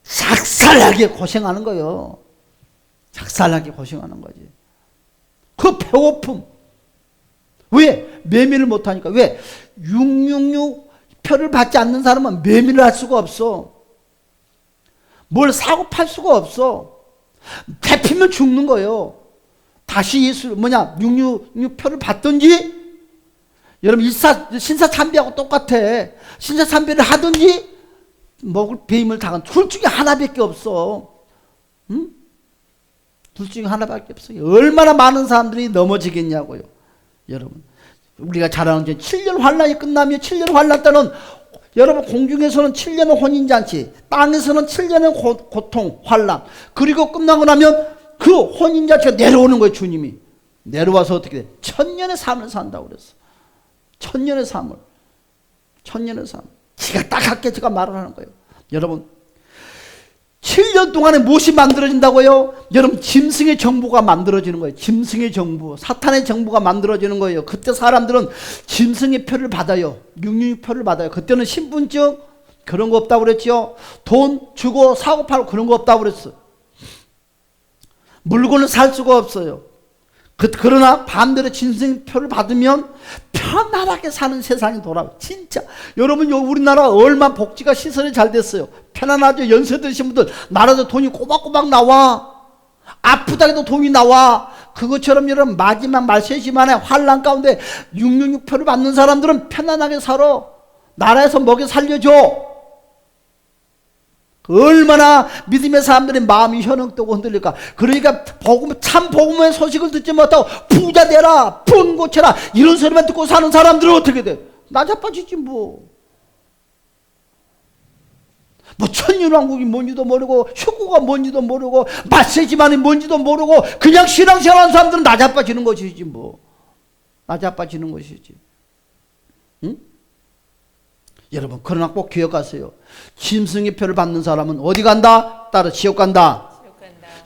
Speaker 1: 작살나게 고생하는 거예요. 작살나게 고생하는 거지. 그 배고픔. 왜? 매매를 못하니까. 왜? 666 표를 받지 않는 사람은 매매를 할 수가 없어. 뭘 사고 팔 수가 없어. 대피면 죽는 거예요. 다시 예수 666 표를 받든지 여러분 신사참배하고 똑같아. 신사참배를 하든지 먹을 배임을 당한 둘 중에 하나밖에 없어. 응? 둘 중에 하나밖에 없어요. 얼마나 많은 사람들이 넘어지겠냐고요. 여러분 우리가 잘 아는 7년 환란이 끝나면 7년 환란 때는 여러분 공중에서는 7년의 혼인잔치, 땅에서는 7년의 고통, 환란. 그리고 끝나고 나면 그 혼인잔치가 내려오는 거예요. 주님이 내려와서 어떻게 돼? 천년의 삶을 산다고 그랬어. 천년의 삶을. 천년의 삶. 지가 딱하게 제가 말을 하는 거예요. 여러분 7년 동안에 무엇이 만들어진다고요? 여러분 짐승의 정부가 만들어지는 거예요. 짐승의 정부, 사탄의 정부가 만들어지는 거예요. 그때 사람들은 짐승의 표를 받아요. 666 표를 받아요. 그때는 신분증 그런 거 없다고 그랬죠. 돈 주고 사고 팔고 그런 거 없다고 그랬어. 물건을 살 수가 없어요. 그러나 반대로 짐승의 표를 받으면 편안하게 사는 세상이 돌아와요. 진짜 여러분 우리나라 얼마나 복지가 시설이 잘 됐어요. 편안하죠. 연세 드신 분들 나라도 돈이 꼬박꼬박 나와. 아프다 해도 돈이 나와. 그것처럼 여러분 마지막 말세시만에 환란 가운데 666 표를 받는 사람들은 편안하게 살아. 나라에서 먹여 살려줘. 얼마나 믿음의 사람들의 마음이 현혹되고 흔들릴까. 그러니까 참 복음의 소식을 듣지 못하고 부자 되라, 분 고쳐라 이런 소리만 듣고 사는 사람들은 어떻게 돼? 나자빠지지 뭐 천년왕국이 뭔지도 모르고 휴구가 뭔지도 모르고 마세지만이 뭔지도 모르고 그냥 신앙생활하는 사람들은 나자빠지는 것이지 뭐. 나자빠지는 것이지. 응? 여러분 그러나 꼭 기억하세요. 짐승의 표를 받는 사람은 어디 간다? 따라 지옥 간다.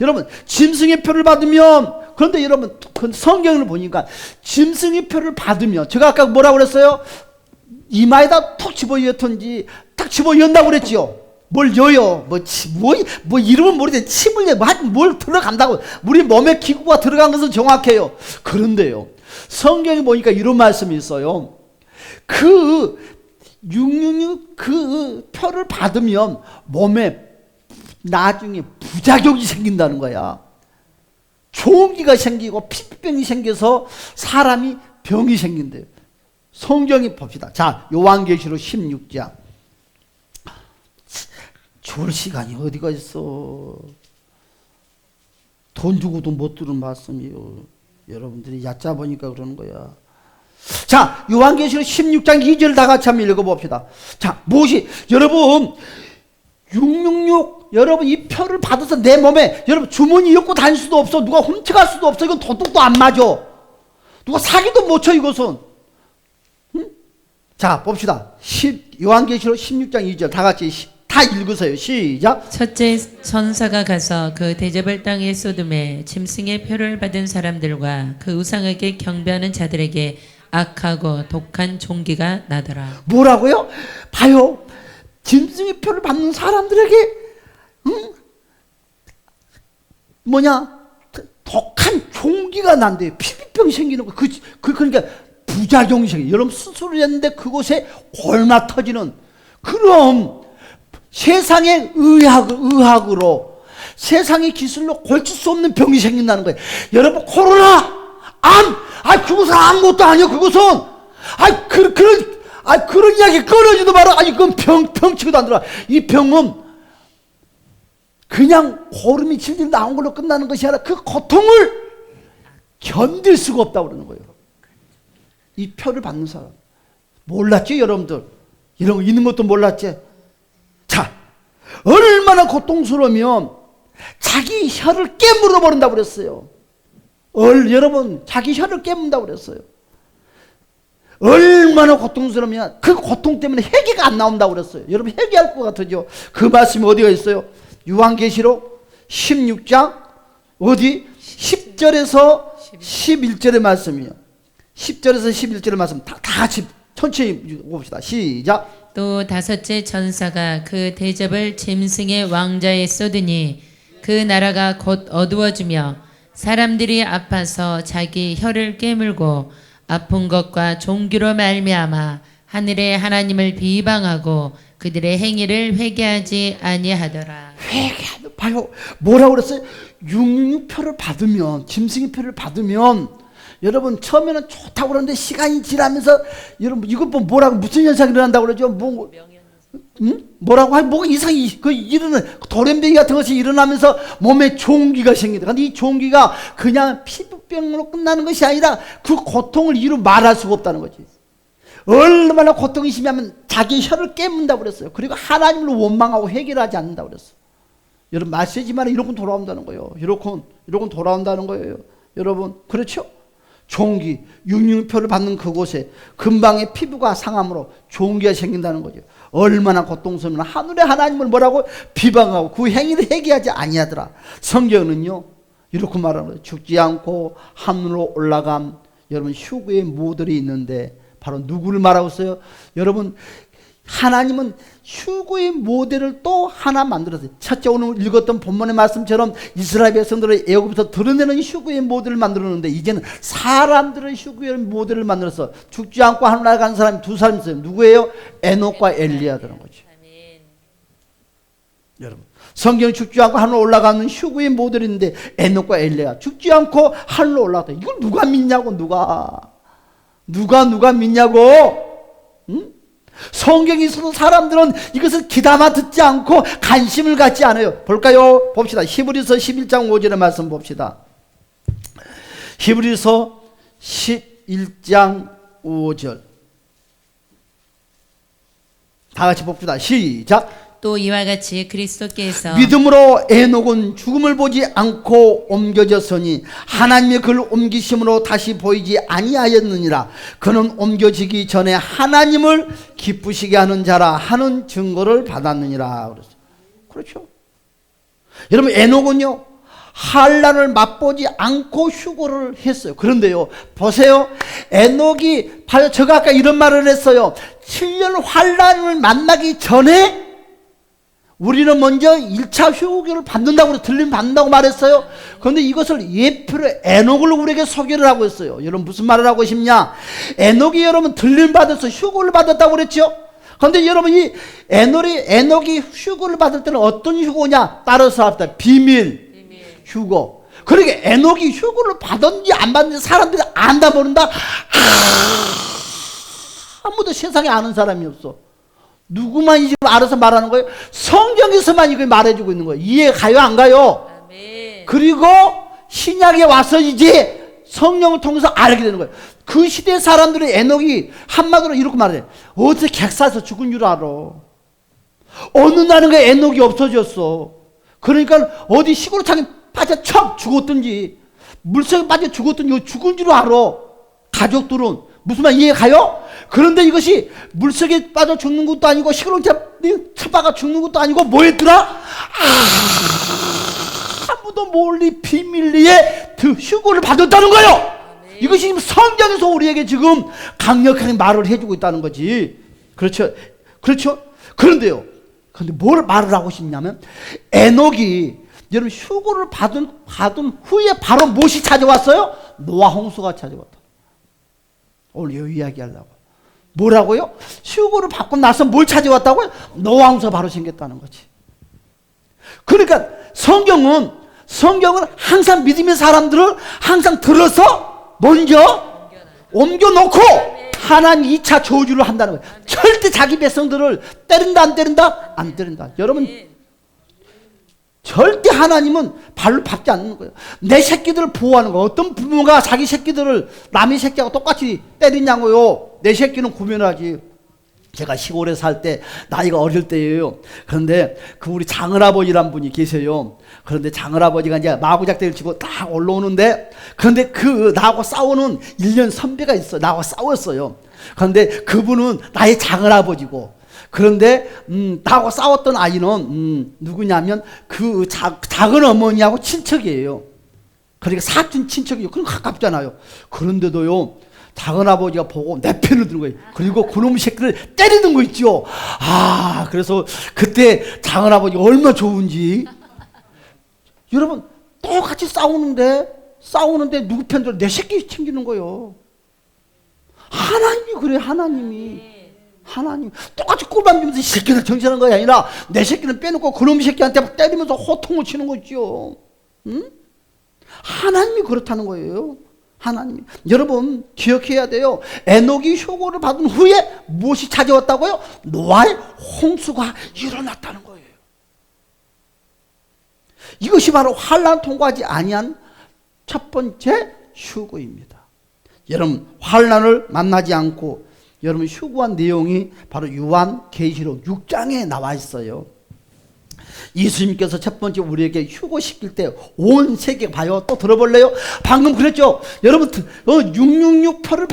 Speaker 1: 여러분 짐승의 표를 받으면 그런데 여러분 성경을 보니까 짐승의 표를 받으면 제가 아까 뭐라고 그랬어요? 이마에다 톡 집어넣던지 딱 집어넣는다고 그랬지요. 뭘 여요? 뭐 이름은 모르겠는데 침을 내 뭘 들어간다고. 우리 몸에 기구가 들어간 것은 정확해요. 그런데요 성경에 보니까 이런 말씀이 있어요. 그 666 그 표를 받으면 몸에 나중에 부작용이 생긴다는 거야. 종기가 생기고 피병이 생겨서 사람이 병이 생긴대요. 성경이 봅시다. 자, 요한계시록 16장. 좋을 시간이 어디가 있어. 돈 주고도 못 들은 말씀이요. 여러분들이 얕잡으니까 그러는 거야. 자, 요한계시록 16장 2절 다 같이 한번 읽어봅시다. 자, 무엇이 여러분 666 여러분 이 표를 받아서 내 몸에 여러분 주머니 엮고 다닐 수도 없어. 누가 훔쳐갈 수도 없어. 이건 도둑도 안 맞아. 누가 사기도 못 쳐 이것은. 응? 자, 봅시다. 요한계시록 16장 2절 다 같이 다 읽으세요. 시작.
Speaker 2: 첫째 천사가 가서 그 데자벨 땅의 소돔에 짐승의 표를 받은 사람들과 그 우상에게 경배하는 자들에게 악하고 독한 종기가 나더라.
Speaker 1: 뭐라고요? 봐요. 짐승의 표를 받는 사람들에게 독한 종기가 난대요. 피부병이 생기는 거. 그러니까 부작용이 생겨. 여러분 수술을 했는데 그곳에 골마 터지는. 그럼 세상의 의학으로 세상의 기술로 고칠 수 없는 병이 생긴다는 거예요. 여러분 코로나, 암, 그것은 아무것도 아니에요. 그것은 그런 이야기 끊어지도 마라. 그건 병치고도 안 들어가. 이 병은 그냥 고름이 질질 나온 걸로 끝나는 것이 아니라 그 고통을 견딜 수가 없다고 그러는 거예요. 이 표를 받는 사람 몰랐죠 여러분들? 이런 거 있는 것도 몰랐지? 자, 얼마나 고통스러우면 자기 혀를 깨물어 버린다고 그랬어요. 여러분 자기 혀를 깨문다고 그랬어요. 얼마나 고통스러우면 그 고통 때문에 회개가 안 나온다고 그랬어요. 여러분 회개할 것 같으죠? 그 말씀이 어디가 있어요? 요한계시록 16장 어디? 10절에서 11절의 말씀이요. 10절에서 11절의 말씀 다 같이 천천히 봅시다. 시작.
Speaker 2: 또 다섯째 천사가 그 대접을 짐승의 왕자에 쏟으니 그 나라가 곧 어두워지며 사람들이 아파서 자기 혀를 깨물고 아픈 것과 종기로 말미암아 하늘의 하나님을 비방하고 그들의 행위를 회개하지 아니하더라.
Speaker 1: 회개하는 봐요. 뭐라고 그랬어요? 666표를 받으면 짐승의 표를 받으면 여러분 처음에는 좋다고 그러는데 시간이 지나면서 여러분 이것 뭐라고 무슨 현상이 일어난다고 그러죠? 뭐라고 할 뭐가 이상이 그 일어나는 돌연변이 같은 것이 일어나면서 몸에 종기가 생긴다. 근데 이 종기가 그냥 피부병으로 끝나는 것이 아니라 그 고통을 이루 말할 수가 없다는 거지. 얼마나 고통이 심하면 자기 혀를 깨문다고 그랬어요. 그리고 하나님을 원망하고 회개를 하지 않는다고 그랬어요. 여러분 마세지만 이렇게 돌아온다는 거예요. 이렇게 돌아온다는 거예요. 여러분 그렇죠? 종기, 666표를 받는 그곳에 금방의 피부가 상함으로 종기가 생긴다는 거죠. 얼마나 고통스러우면 하늘의 하나님을 뭐라고 비방하고 그 행위를 회개하지 아니하더라. 성경은요 이렇게 말하는 거예요. 죽지 않고 하늘로 올라간 여러분 휴거의 모델이 있는데 바로 누구를 말하고 있어요? 여러분 하나님은 휴거의 모델을 또 하나 만들었어요. 첫째 오늘 읽었던 본문의 말씀처럼 이스라엘 백성들의 애굽에서 드러내는 휴거의 모델을 만들었는데 이제는 사람들의 휴거의 모델을 만들어서 죽지 않고 하늘나라 간 사람이 두 사람이 있어요. 누구예요? 에녹과 엘리야라는 거죠. 여러분 성경 죽지 않고 하늘로 올라가는 휴거의 모델인데 에녹과 엘리야 죽지 않고 하늘로 올라갔다. 이걸 누가 믿냐고 누가 믿냐고? 응? 성경이 있어도 사람들은 이것을 귀담아 듣지 않고 관심을 갖지 않아요. 볼까요? 봅시다. 히브리서 11장 5절의 말씀 봅시다. 히브리서 11장 5절 다 같이 봅시다. 시작.
Speaker 2: 또 이와 같이 그리스도께서
Speaker 1: 믿음으로 에녹은 죽음을 보지 않고 옮겨졌으니 하나님의 그를 옮기심으로 다시 보이지 아니하였느니라. 그는 옮겨지기 전에 하나님을 기쁘시게 하는 자라 하는 증거를 받았느니라. 그렇죠? 여러분 에녹은요 환난을 맛보지 않고 휴거를 했어요. 그런데요 보세요. 에녹이 바로 제가 아까 이런 말을 했어요. 7년 환난을 만나기 전에 우리는 먼저 1차 휴거를 받는다고 들림 받는다고 말했어요. 그런데 이것을 예표로 에녹을 우리에게 소개를 하고 있어요. 여러분 무슨 말을 하고 싶냐? 에녹이 여러분 들림 받아서 휴거를 받았다고 그랬죠. 그런데 여러분 이 에녹이 휴거를 받을 때는 어떤 휴거냐? 따라서 합시다. 비밀 휴거. 그러니까 에녹이 휴거를 받았는지 안 받는지 사람들이 안다 모른다. 아무도 세상에 아는 사람이 없어. 누구만 이 집 알아서 말하는 거예요? 성경에서만 이걸 말해주고 있는 거예요. 이해 가요 안 가요? 아멘. 그리고 신약에 와서 이제 성령을 통해서 알게 되는 거예요. 그 시대 사람들의 에녹이 한마디로 이렇게 말해요. 어디서 객사에서 죽은 줄 알아. 어느 날은 그 에녹이 없어졌어. 그러니까 어디 시골 창에 빠져 척 죽었든지 물속에 빠져 죽었든지 죽은 줄 알아. 가족들은 무슨 말 이해 가요? 그런데 이것이 물속에 빠져 죽는 것도 아니고 시끄러운 쳐박아 죽는 것도 아니고 뭐였더라? 아무도 몰리 비밀리에 휴거를 받았다는 거예요. 네. 이것이 지금 성경에서 우리에게 지금 강력하게 말을 해주고 있다는 거지. 그렇죠? 그런데요. 그런데 뭘 말을 하고 싶냐면 에녹이 여러분 휴거를 받은 후에 바로 무엇이 찾아왔어요? 노아 홍수가 찾아왔다. 오늘 이 이야기 하려고. 뭐라고요? 휴거를 받고 나서 뭘 찾아왔다고요? 노아 홍수가 바로 생겼다는 거지. 그러니까 성경은 항상 믿음의 사람들을 항상 들어서 먼저 옮겨놓고 하나님 2차 저주를 한다는 거예요. 절대 자기 백성들을 때린다 안 때린다? 안 때린다. 여러분 절대 하나님은 발로 밟지 않는 거예요. 내 새끼들을 보호하는 거예요. 어떤 부모가 자기 새끼들을 남의 새끼하고 똑같이 때리냐고요. 내 새끼는 구별하지. 제가 시골에 살 때 나이가 어릴 때예요. 그런데 그 우리 장을아버지란 분이 계세요. 그런데 장을아버지가 이제 마구작대를 치고 딱 올라오는데, 그런데 그 나하고 싸우는 1년 선배가 있어. 나하고 싸웠어요. 그런데 그분은 나의 장을아버지고, 그런데 나하고 싸웠던 아이는 누구냐면 그 작은 어머니하고 친척이에요. 그러니까 사촌 친척이요. 그럼 가깝잖아요. 그런데도요, 작은 아버지가 보고 내 편을 드는 거예요. 그리고 그놈 새끼를 때리는 거 있죠. 아, 그래서 그때 작은 아버지가 얼마나 좋은지. 여러분, 똑같이 싸우는데 누구 편들 내 새끼 챙기는 거예요. 하나님이 그래요. 하나님 똑같이 꿀밤 주면서 이 새끼들 정신하는 거야 아니라 내 새끼는 빼놓고 그놈 새끼한테 막 때리면서 호통을 치는 거 있죠. 응? 하나님이 그렇다는 거예요. 하나님이. 여러분 기억해야 돼요. 에녹이 효고를 받은 후에 무엇이 찾아왔다고요? 노아의 홍수가 일어났다는 거예요. 이것이 바로 환난 통과하지 아니한 첫 번째 휴거입니다. 여러분 환난을 만나지 않고 여러분 휴거한 내용이 바로 요한계시록 6장에 나와 있어요. 예수님께서 첫 번째 우리에게 휴거시킬 때 온 세계 봐요. 또 들어볼래요? 방금 그랬죠. 여러분 666표를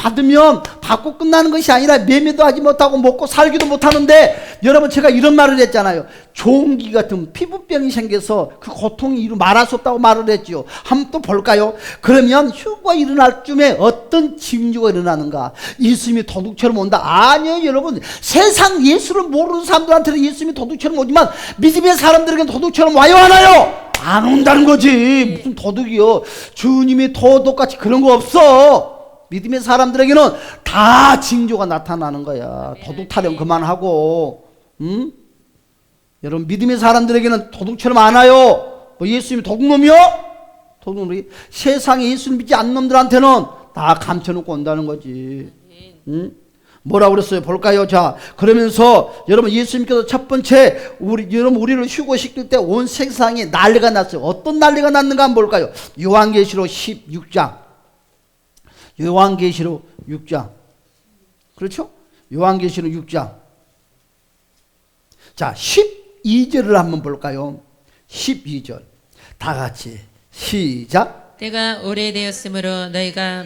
Speaker 1: 받고 끝나는 것이 아니라 매매도 하지 못하고 먹고 살기도 못하는데, 여러분 제가 이런 말을 했잖아요. 종기 같은 피부병이 생겨서 그 고통이 이루 말할 수 없다고 말을 했죠. 한번 또 볼까요? 그러면 휴거가 일어날 쯤에 어떤 징조가 일어나는가? 예수님이 도둑처럼 온다? 아니에요 여러분. 세상 예수를 모르는 사람들한테는 예수님이 도둑처럼 오지만 믿음의 사람들에게는 도둑처럼 와요 안 와요? 안 온다는 거지. 무슨 도둑이요. 주님이 도둑같이 그런 거 없어. 믿음의 사람들에게는 다 징조가 나타나는 거야. 도둑 타령 그만하고. 응? 여러분 믿음의 사람들에게는 도둑처럼 안 와요. 뭐 예수님이 도둑놈이요? 도둑놈이. 세상에 예수님 믿지 않는 놈들한테는 다 감춰놓고 온다는 거지. 응? 뭐라 그랬어요? 볼까요? 자, 그러면서 여러분 예수님께서 첫 번째 우리를 휴거시킬 때 온 세상에 난리가 났어요. 어떤 난리가 났는가 한번 볼까요? 요한계시록 16장. 요한계시록 6장. 그렇죠? 요한계시록 6장. 자, 12절을 한번 볼까요? 12절. 다 같이 시작.
Speaker 2: 때가 오래되었으므로 너희가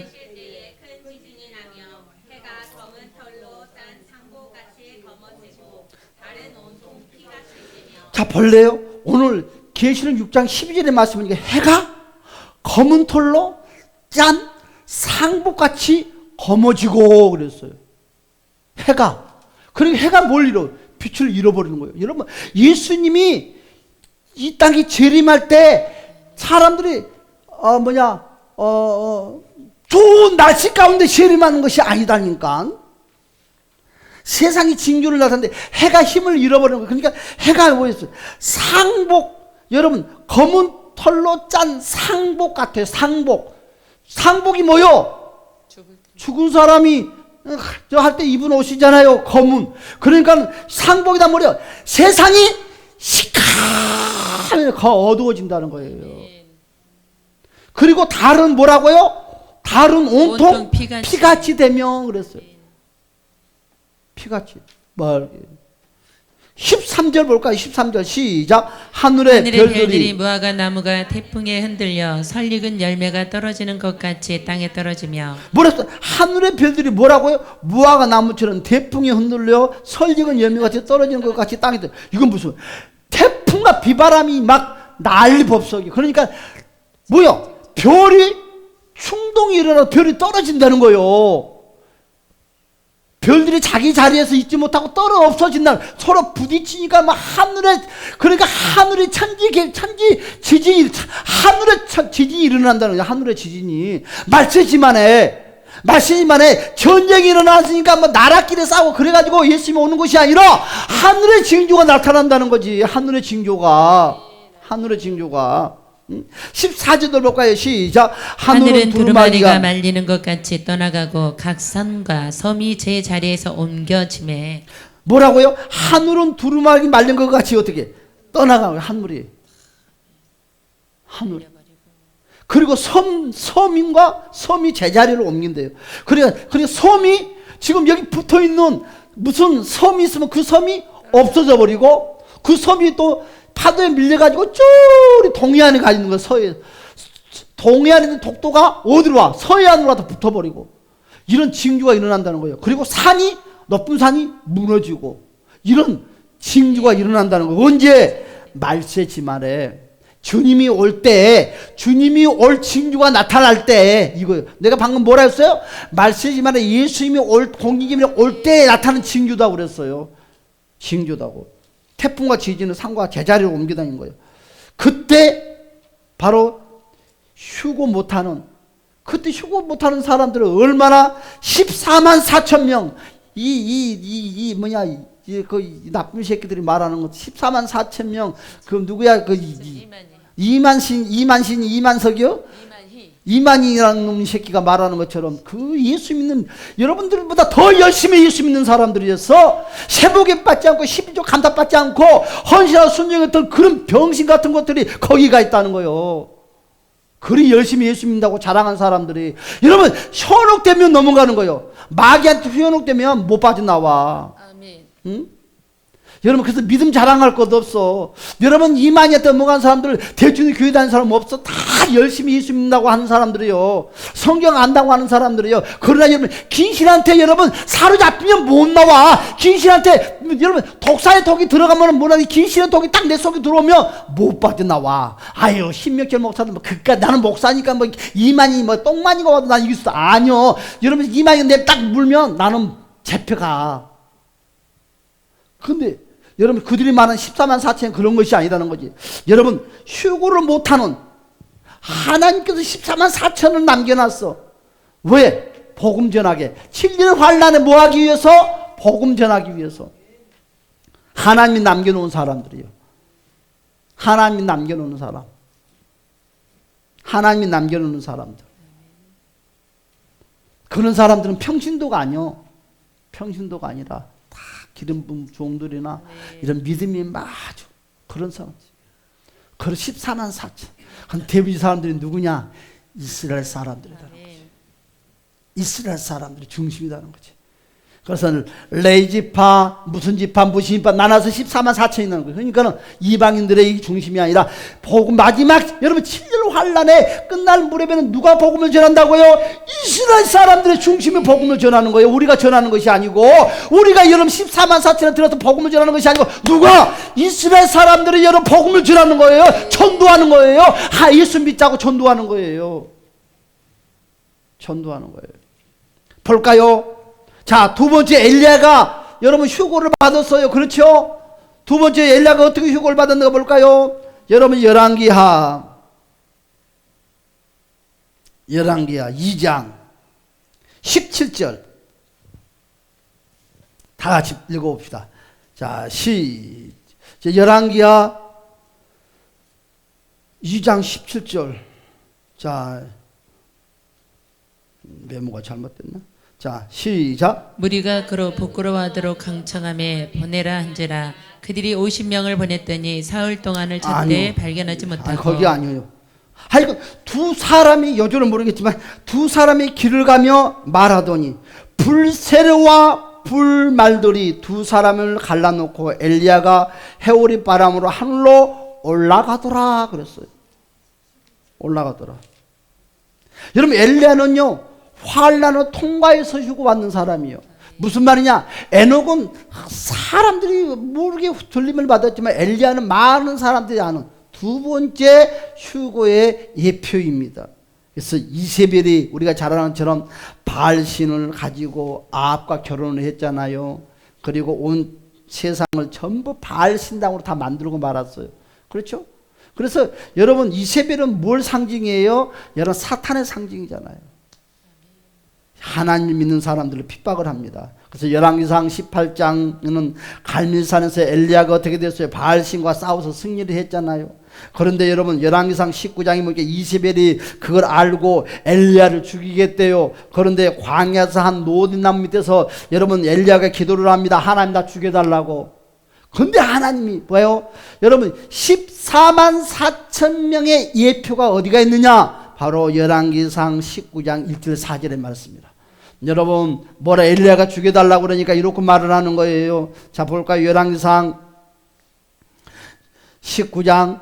Speaker 1: 자, 볼래요? 오늘 계시록 6장 12절의 말씀은 해가 검은 털로 짠 상복같이 검어지고 그랬어요. 해가. 그러니까 해가 뭘 잃어? 빛을 잃어버리는 거예요. 여러분 예수님이 이 땅에 재림할 때 사람들이 좋은 날씨 가운데 재림하는 것이 아니다니까. 세상이 징조를 나타내는데 해가 힘을 잃어버리는 거예요. 그러니까 해가 뭐였어요? 상복. 여러분 검은 털로 짠 상복 같아요. 상복이 뭐요? 죽은 사람이 저 할 때 입은 옷이잖아요. 검은. 그러니까 상복이다 뭐래요? 세상이 시커멓게 어두워진다는 거예요. 그리고 달은 뭐라고요? 달은 온통 피같이 되면 그랬어요. 피같이. 13절 볼까요? 13절 시작. 하늘의 별들이
Speaker 2: 무화과 나무가 태풍에 흔들려 설익은 열매가 떨어지는 것 같이 땅에 떨어지며.
Speaker 1: 뭐랬어? 하늘의 별들이 뭐라고요? 무화과 나무처럼 태풍에 흔들려 설익은 열매같이 떨어지는 것 같이 땅에 떨어져. 이건 무슨 태풍과 비바람이 막 난리법석이. 그러니까 뭐요? 별이 충동이 일어나 별이 떨어진다는 거예요. 별들이 자기 자리에서 있지 못하고 떨어 없어진다. 서로 부딪히니까 막 그러니까 하늘의 지진이 일어난다는 거야. 하늘의 지진이. 말세지만에 전쟁이 일어났으니까 뭐 나라끼리 싸우고 그래가지고 예수님이 오는 것이 아니라 하늘의 징조가 나타난다는 거지. 하늘의 징조가. 14절도 볼까요? 시작.
Speaker 2: 하늘은 두루마리가 말리는 것 같이 떠나가고 각 산과 섬이 제 자리에서 옮겨지매.
Speaker 1: 뭐라고요? 하늘은 두루마리 말린 것 같이 어떻게 떠나가고 하늘이. 그리고 섬이 제자리로 옮긴대요. 그러니까 섬이 지금 여기 붙어 있는 무슨 섬이 있으면 그 섬이 없어져 버리고 그 섬이 또 파도에 밀려가지고 쪼리 동해안에 가 있는 거야. 동해안에 있는 독도가 어디로 와? 서해안으로 와서 붙어버리고 이런 징조가 일어난다는 거예요. 그리고 산이 높은 산이 무너지고 이런 징조가 일어난다는 거예요. 언제? 말세지 말에 주님이 올 때, 주님이 올 징조가 나타날 때, 이거예요. 내가 방금 뭐라 했어요? 말세지 말에 예수님이 공기김이 올 때 나타나는 징조다고 그랬어요. 징조다고. 태풍과 지진은 산과 제자리로 옮겨 다닌 거예요. 그때 바로 휴고 못하는 사람들은 얼마나 14만 4천 명, 그 나쁜 새끼들이 말하는 것 14만 4천 명, 그 누구야? 그 이만석이요? 이만희라는 놈 새끼가 말하는 것처럼 그 예수 믿는 여러분들보다 더 열심히 예수 믿는 사람들이었어. 세복에 받지 않고 12조 감답 받지 않고 헌신하고 순종했던 그런 병신 같은 것들이 거기가 있다는 거예요. 그리 열심히 예수 믿는다고 자랑한 사람들이 여러분 현혹되면 넘어가는 거예요. 마귀한테 현혹되면 못 빠져나와.
Speaker 2: 아멘.
Speaker 1: 응? 여러분 그래서 믿음 자랑할 것도 없어. 여러분 이만희한테 넘어간 사람들 대충 교회 다니는 사람 없어. 다 열심히 예수 믿는다고 하는 사람들이요. 성경 안다고 하는 사람들이요. 그러나 여러분 귀신한테 여러분 사로잡히면 못 나와. 귀신한테 여러분 독사의 독이 들어가면 뭐라니 귀신의 독이 딱 내 속에 들어오면 못 빠져나와. 아유 신명철 목사들 뭐 그깟 나는 목사니까 뭐 이만희 뭐 똥만이가 와도 난 이길 수도 아니요. 여러분 이만희 내 딱 물면 나는 잡혀가. 근데 여러분 그들이 말하는 14만 4천 그런 것이 아니라는 거지. 여러분 휴고를 못하는 하나님께서 14만 4천을 남겨놨어. 왜? 복음 전하게. 7년 환란에 뭐하기 위해서? 복음 전하기 위해서. 하나님이 남겨놓은 사람들이요. 하나님이 남겨놓은 사람. 하나님이 남겨놓은 사람들. 그런 사람들은 평신도가 아니요. 평신도가 아니라 기름 부은 종들이나 이런 믿음이 아주 그런 사람들. 그런 14만 4천. 한 대부분 사람들이 누구냐? 이스라엘 사람들이라는 거지. 이스라엘 사람들이 중심이라는 거지. 그래서 레이지파, 무슨 지파, 무슨 지파 나눠서 14만 4천이 있는 거예요. 그러니까는 이방인들의 중심이 아니라 복음 마지막 여러분 7년 환란에 끝날 무렵에는 누가 복음을 전한다고요? 이스라엘 사람들의 중심이 복음을 전하는 거예요. 우리가 전하는 것이 아니고 우리가 여러분 14만 4천에 들어서 복음을 전하는 것이 아니고 누가? 이스라엘 사람들이 여러분 복음을 전하는 거예요. 전도하는 거예요. 예수 믿자고 전도하는 거예요. 전도하는 거예요. 볼까요? 자, 두 번째 엘리야가 여러분 휴고를 받았어요. 그렇죠? 두 번째 엘리야가 어떻게 휴고를 받았는가 볼까요? 여러분 열왕기하 2장 17절 다 같이 읽어봅시다. 자, 열왕기하 2장 17절. 자, 메모가 잘못됐나? 자, 시작.
Speaker 2: 무리가 그로 부끄러워하도록 강청함에 보내라 한지라. 그들이 50명을 보냈더니 사흘 동안을 찾되 발견하지 못하고.
Speaker 1: 아니, 거기 아니에요. 하여간 두 사람이 여주는 모르겠지만 두 사람이 길을 가며 말하더니 불세례와 불말들이 두 사람을 갈라놓고 엘리야가 해오리 바람으로 하늘로 올라가더라 그랬어요. 올라가더라. 여러분 엘리야는요 환란을 통과해서 휴고받는 사람이에요. 무슨 말이냐? 에녹은 사람들이 모르게 들림을 받았지만 엘리야는 많은 사람들이 아는 두 번째 휴고의 예표입니다. 그래서 이세벨이 우리가 잘 아는 것처럼 바알신을 가지고 아합과 결혼을 했잖아요. 그리고 온 세상을 전부 바알신당으로 다 만들고 말았어요. 그렇죠? 그래서 여러분 이세벨은 뭘 상징이에요? 여러분 사탄의 상징이잖아요. 하나님 믿는 사람들을 핍박을 합니다. 그래서 열왕기상 18장에는 갈멜산에서 엘리야가 어떻게 됐어요? 바알신과 싸워서 승리를 했잖아요. 그런데 여러분 열왕기상 19장에 보니까 이세벨이 그걸 알고 엘리야를 죽이겠대요. 그런데 광야에서 한 노든나무 밑에서 여러분 엘리야가 기도를 합니다. 하나님 나 죽여달라고. 그런데 하나님이 뭐예요? 여러분 14만 4천 명의 예표가 어디가 있느냐? 바로 열왕기상 19장 1절 4절에 말씀입니다. 여러분 뭐라 엘리야가 죽여달라고 그러니까 이렇게 말을 하는 거예요. 자 볼까요? 열왕기상 19장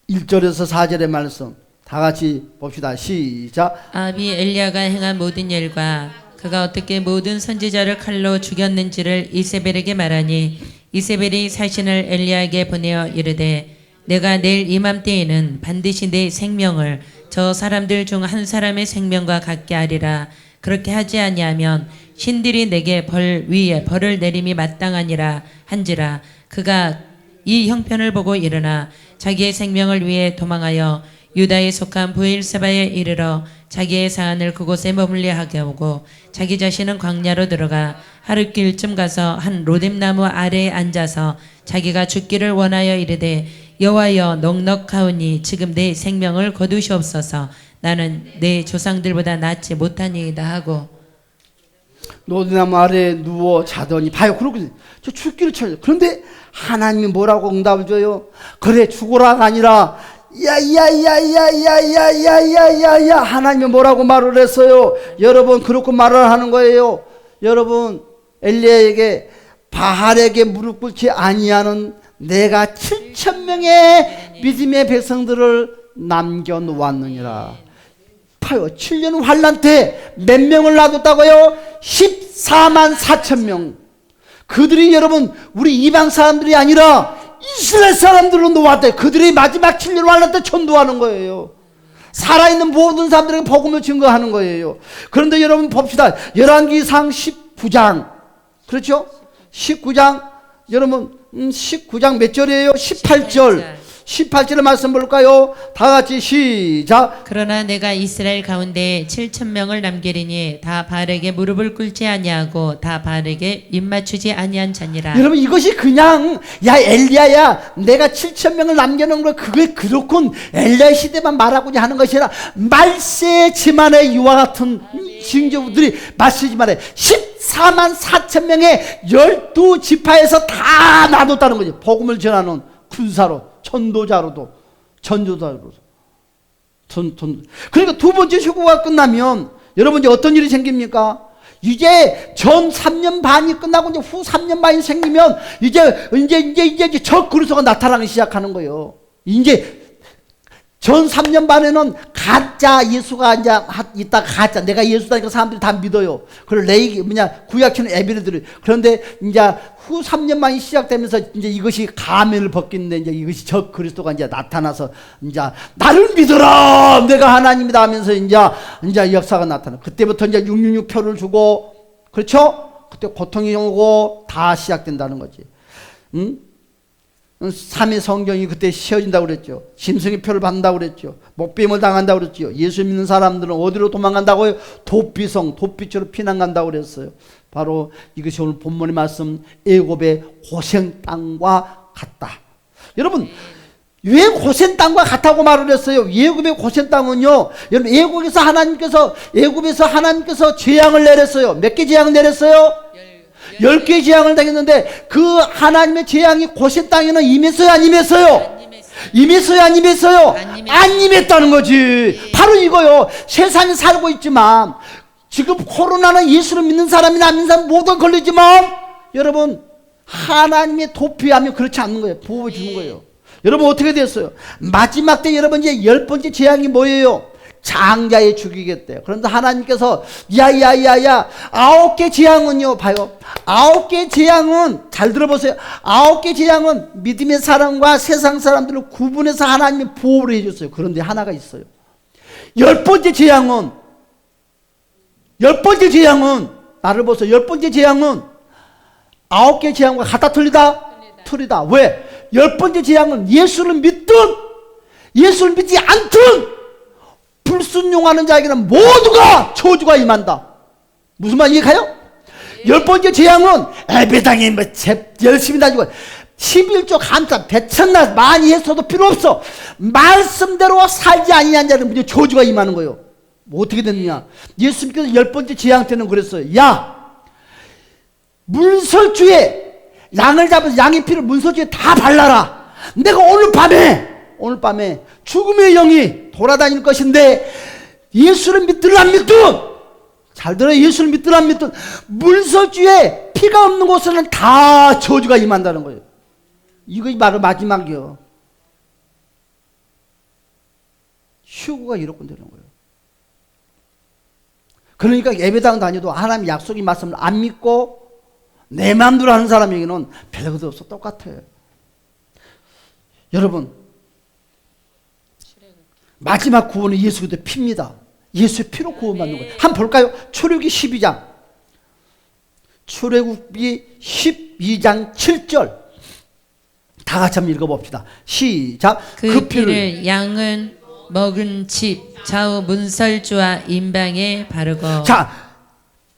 Speaker 1: 1절에서 4절의 말씀 다 같이 봅시다. 시작.
Speaker 2: 아합이 엘리야가 행한 모든 일과 그가 어떻게 모든 선지자를 칼로 죽였는지를 이세벨에게 말하니 이세벨이 사신을 엘리야에게 보내어 이르되 내가 내일 이맘때에는 반드시 내 생명을 저 사람들 중 한 사람의 생명과 같게 하리라. 그렇게 하지 아니하면 신들이 내게 벌 위에 벌을 내림이 마땅하니라 한지라. 그가 이 형편을 보고 일어나 자기의 생명을 위해 도망하여 유다에 속한 부엘세바에 이르러 자기의 사안을 그곳에 머물려 하게 하고 자기 자신은 광야로 들어가 하룻길쯤 가서 한 로뎀나무 아래에 앉아서 자기가 죽기를 원하여 이르되 여호와여 넉넉하오니 지금 내 생명을 거두시옵소서. 나는 내 조상들보다 낫지 못하니이다 하고
Speaker 1: 로뎀나무 아래에 누워 자더니 봐요. 그러고 저 죽기를 쳐요. 그런데 하나님이 뭐라고 응답을 줘요? 그래 죽어라가 아니라 야야야야야야야야야야 하나님이 뭐라고 말을 했어요? 여러분 그렇게 말을 하는 거예요. 여러분 엘리야에게 바알에게 무릎 꿇지 아니하는 내가 7,000명의 믿음의 백성들을 남겨놓았느니라. 봐요. 7년 환란 때 몇 명을 놔뒀다고요? 14만 4천 명. 그들이 여러분 우리 이방 사람들이 아니라 이스라엘 사람들로 놓았대. 그들이 마지막 7년 환란 때 전도하는 거예요. 살아있는 모든 사람들에게 복음을 증거하는 거예요. 그런데 여러분 봅시다. 열왕기상 19장 그렇죠? 19장 여러분 19장 몇 절이에요? 18절 18절의 말씀 볼까요? 다 같이 시작.
Speaker 2: 그러나 내가 이스라엘 가운데 7,000명을 남기리니 다 바알에게 무릎을 꿇지 아니하고 다 바알에게 입맞추지 아니한 자니라.
Speaker 1: 여러분 이것이 그냥 야 엘리야야 내가 7,000명을 남겨놓은 거 그게 그렇군 엘리야 시대만 말하고자 하는 것이 아니라 말세 지만의 이와 같은 징조들이 말세 지만에 14만 4천 명의 12지파에서 다 놔뒀다는 거죠. 복음을 전하는 군사로 전도자로도 전도자로도 그러니까 두 번째 휴거가 끝나면 여러분 이제 어떤 일이 생깁니까? 이제 전 3년 반이 끝나고 이제 후 3년 반이 생기면 이제 적 그리스도가 나타나기 시작하는 거예요. 이제 전 3년 반에는 가짜 예수가 이제 있다 가짜 내가 예수다니까 사람들이 다 믿어요. 그리고 구약처는 에비르들이 그런데 이제 후 3년 만이 시작되면서 이제 이것이 가면을 벗기는데 이제 이것이 적 그리스도가 이제 나타나서 이제 나를 믿어라 내가 하나님이다 하면서 이제 역사가 나타나. 그때부터 이제 666 표를 주고 그렇죠? 그때 고통이 오고 다 시작된다는 거지. 응? 3위 성경이 그때 씌워진다고 그랬죠. 짐승의 표를 받는다고 그랬죠. 목배임을 당한다고 그랬죠. 예수 믿는 사람들은 어디로 도망간다고요? 도피성, 도피처로 피난 간다고 그랬어요. 바로 이것이 오늘 본문의 말씀 애굽의 고생 땅과 같다. 여러분 왜 고생 땅과 같다고 말을 했어요? 애굽의 고생 땅은요. 여러분 애굽에서 하나님께서 재앙을 내렸어요. 몇 개 재앙을 내렸어요? 10개의 재앙을 당했는데 그 하나님의 재앙이 고센 땅에는 임했어요? 안 임했어요? 임했어요? 안 임했어요? 안 임했다는 거지. 바로 이거요. 세상에 살고 있지만 지금 코로나는 예수를 믿는 사람이나 안 믿는 사람 모두 걸리지만 여러분 하나님의 도피하면 그렇지 않는 거예요. 보호해 주는 거예요. 여러분 어떻게 됐어요? 마지막 때 여러분 이제 10번째 재앙이 뭐예요? 장자에 죽이겠대요. 그런데 하나님께서 야야야야 9개 재앙은요 봐요. 9개 재앙은 잘 들어보세요. 9개 재앙은 믿음의 사람과 세상 사람들을 구분해서 하나님이 보호를 해줬어요. 그런데 하나가 있어요. 10번째 재앙은 나를 보세요. 10번째 재앙은 9개 재앙과 같다 틀리다. 왜? 10번째 재앙은 예수를 믿든 예수를 믿지 않든 불순종하는 자에게는 모두가 저주가 임한다. 무슨 말 이해가요? 10번째 재앙은 에베당에 열심히 다니고 11조 감사 배천나 많이 했어도 필요 없어. 말씀대로 살지 아니한 자는 저주가 임하는 거예요. 뭐 어떻게 됐느냐? 예수님께서 10번째 재앙 때는 그랬어요. 야 문설주에 양을 잡아서 양의 피를 문설주에 다 발라라. 내가 오늘 밤에 죽음의 영이 돌아다닐 것인데 예수를 믿든 안 믿든 잘 들어. 예수를 믿든 안 믿든 문설주에 피가 없는 곳에는 다 저주가 임한다는 거예요. 이거 바로 마지막이요. 휴거가 이렇게 되는 거예요. 그러니까 예배당 다녀도 하나님 약속의 말씀을 안 믿고 내 마음대로 하는 사람에게는 별것도 없어. 똑같아요. 여러분, 마지막 구원은 예수 그리스도의 피입니다. 예수의 피로 구원받는 거예요. 한번 볼까요? 출애굽기 12장. 출애굽기 12장 7절. 다 같이 한번 읽어봅시다. 시작.
Speaker 2: 그 피를 양은 먹은 집 좌우 문설주와 임방에 바르고.
Speaker 1: 자,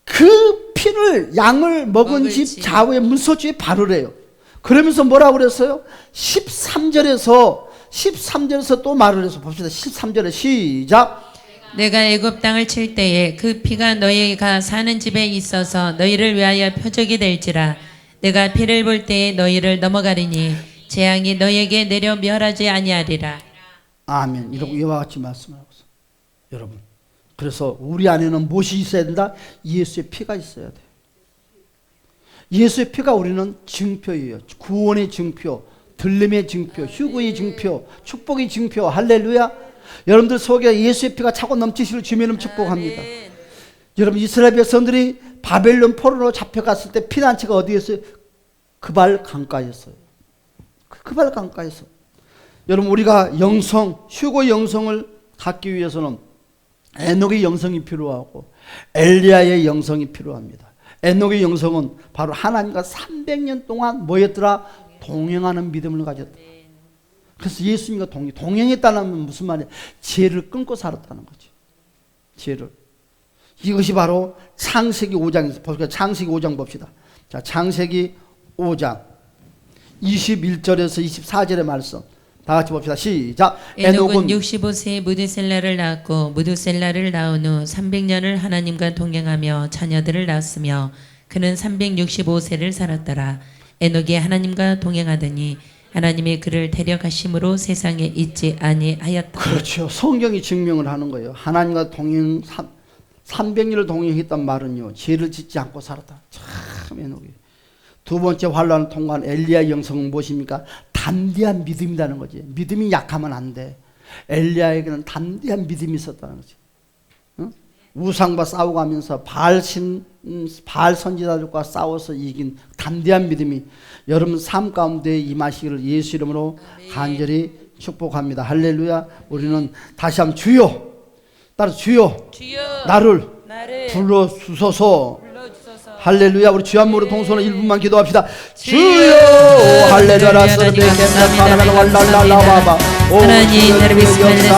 Speaker 1: 그 피를 양을 먹은 집 좌우의 문설주에 바르래요. 그러면서 뭐라고 그랬어요? 13절에서 또 말을 해서 봅시다. 13절에 시작.
Speaker 2: 내가 애굽 땅을 칠 때에 그 피가 너희가 사는 집에 있어서 너희를 위하여 표적이 될지라. 내가 피를 볼 때에 너희를 넘어가리니 재앙이 너희에게 내려 멸하지 아니하리라.
Speaker 1: 아멘. 이러고 이와 같이 말씀하고 있어요. 여러분, 그래서 우리 안에는 무엇이 있어야 된다? 예수의 피가 있어야 돼요. 예수의 피가 우리는 증표예요. 구원의 증표, 들림의 증표, 휴거의 증표, 축복의 증표. 할렐루야. 여러분들 속에 예수의 피가 차고 넘치시를 주님을 축복합니다. 여러분, 이스라엘 백성들이 바벨론 포로로 잡혀갔을 때 피난처가 어디였어요? 그발 강가였어요. 그발 강가였어요. 여러분, 우리가 영성, 휴거의 영성을 갖기 위해서는 에녹의 영성이 필요하고 엘리야의 영성이 필요합니다. 에녹의 영성은 바로 하나님과 300년 동안 뭐였더라? 동행하는 믿음을 가졌다. 그래서 예수님과 동행했다는 무슨 말이야? 죄를 끊고 살았다는 거죠. 죄를. 이것이 바로 창세기 5장에서 볼까요? 창세기 5장 봅시다. 자, 창세기 5장 21절에서 24절의 말씀. 다 같이 봅시다. 시작.
Speaker 2: 에녹은 65세에 무드셀라를 낳았고 무드셀라를 낳은 후 300년을 하나님과 동행하며 자녀들을 낳았으며 그는 365세를 살았더라. 에녹이 하나님과 동행하더니 하나님이 그를 데려가심으로 세상에 있지 아니하였다.
Speaker 1: 그렇죠. 성경이 증명을 하는 거예요. 하나님과 동행 300년을 동행했단 말은요, 죄를 짓지 않고 살았다. 참 에녹이. 두 번째 환란을 통과한 엘리야의 영성은 무엇입니까? 담대한 믿음이라는 거지. 믿음이 약하면 안 돼. 엘리야에게는 담대한 믿음이 있었다는 거지. 응? 우상과 싸워가면서 바알 선지자들과 싸워서 이긴 담대한 믿음이 여러분 삶 가운데 임하시기를 예수 이름으로 간절히 축복합니다. 할렐루야. 우리는 다시 한번 주여, 따라 주여, 나를 불러주소서. 할렐루야. 우리 주여 한번으로 동선을 1분만 기도합시다. 주여 할렐루야.
Speaker 2: 하나님 나를 믿습니다.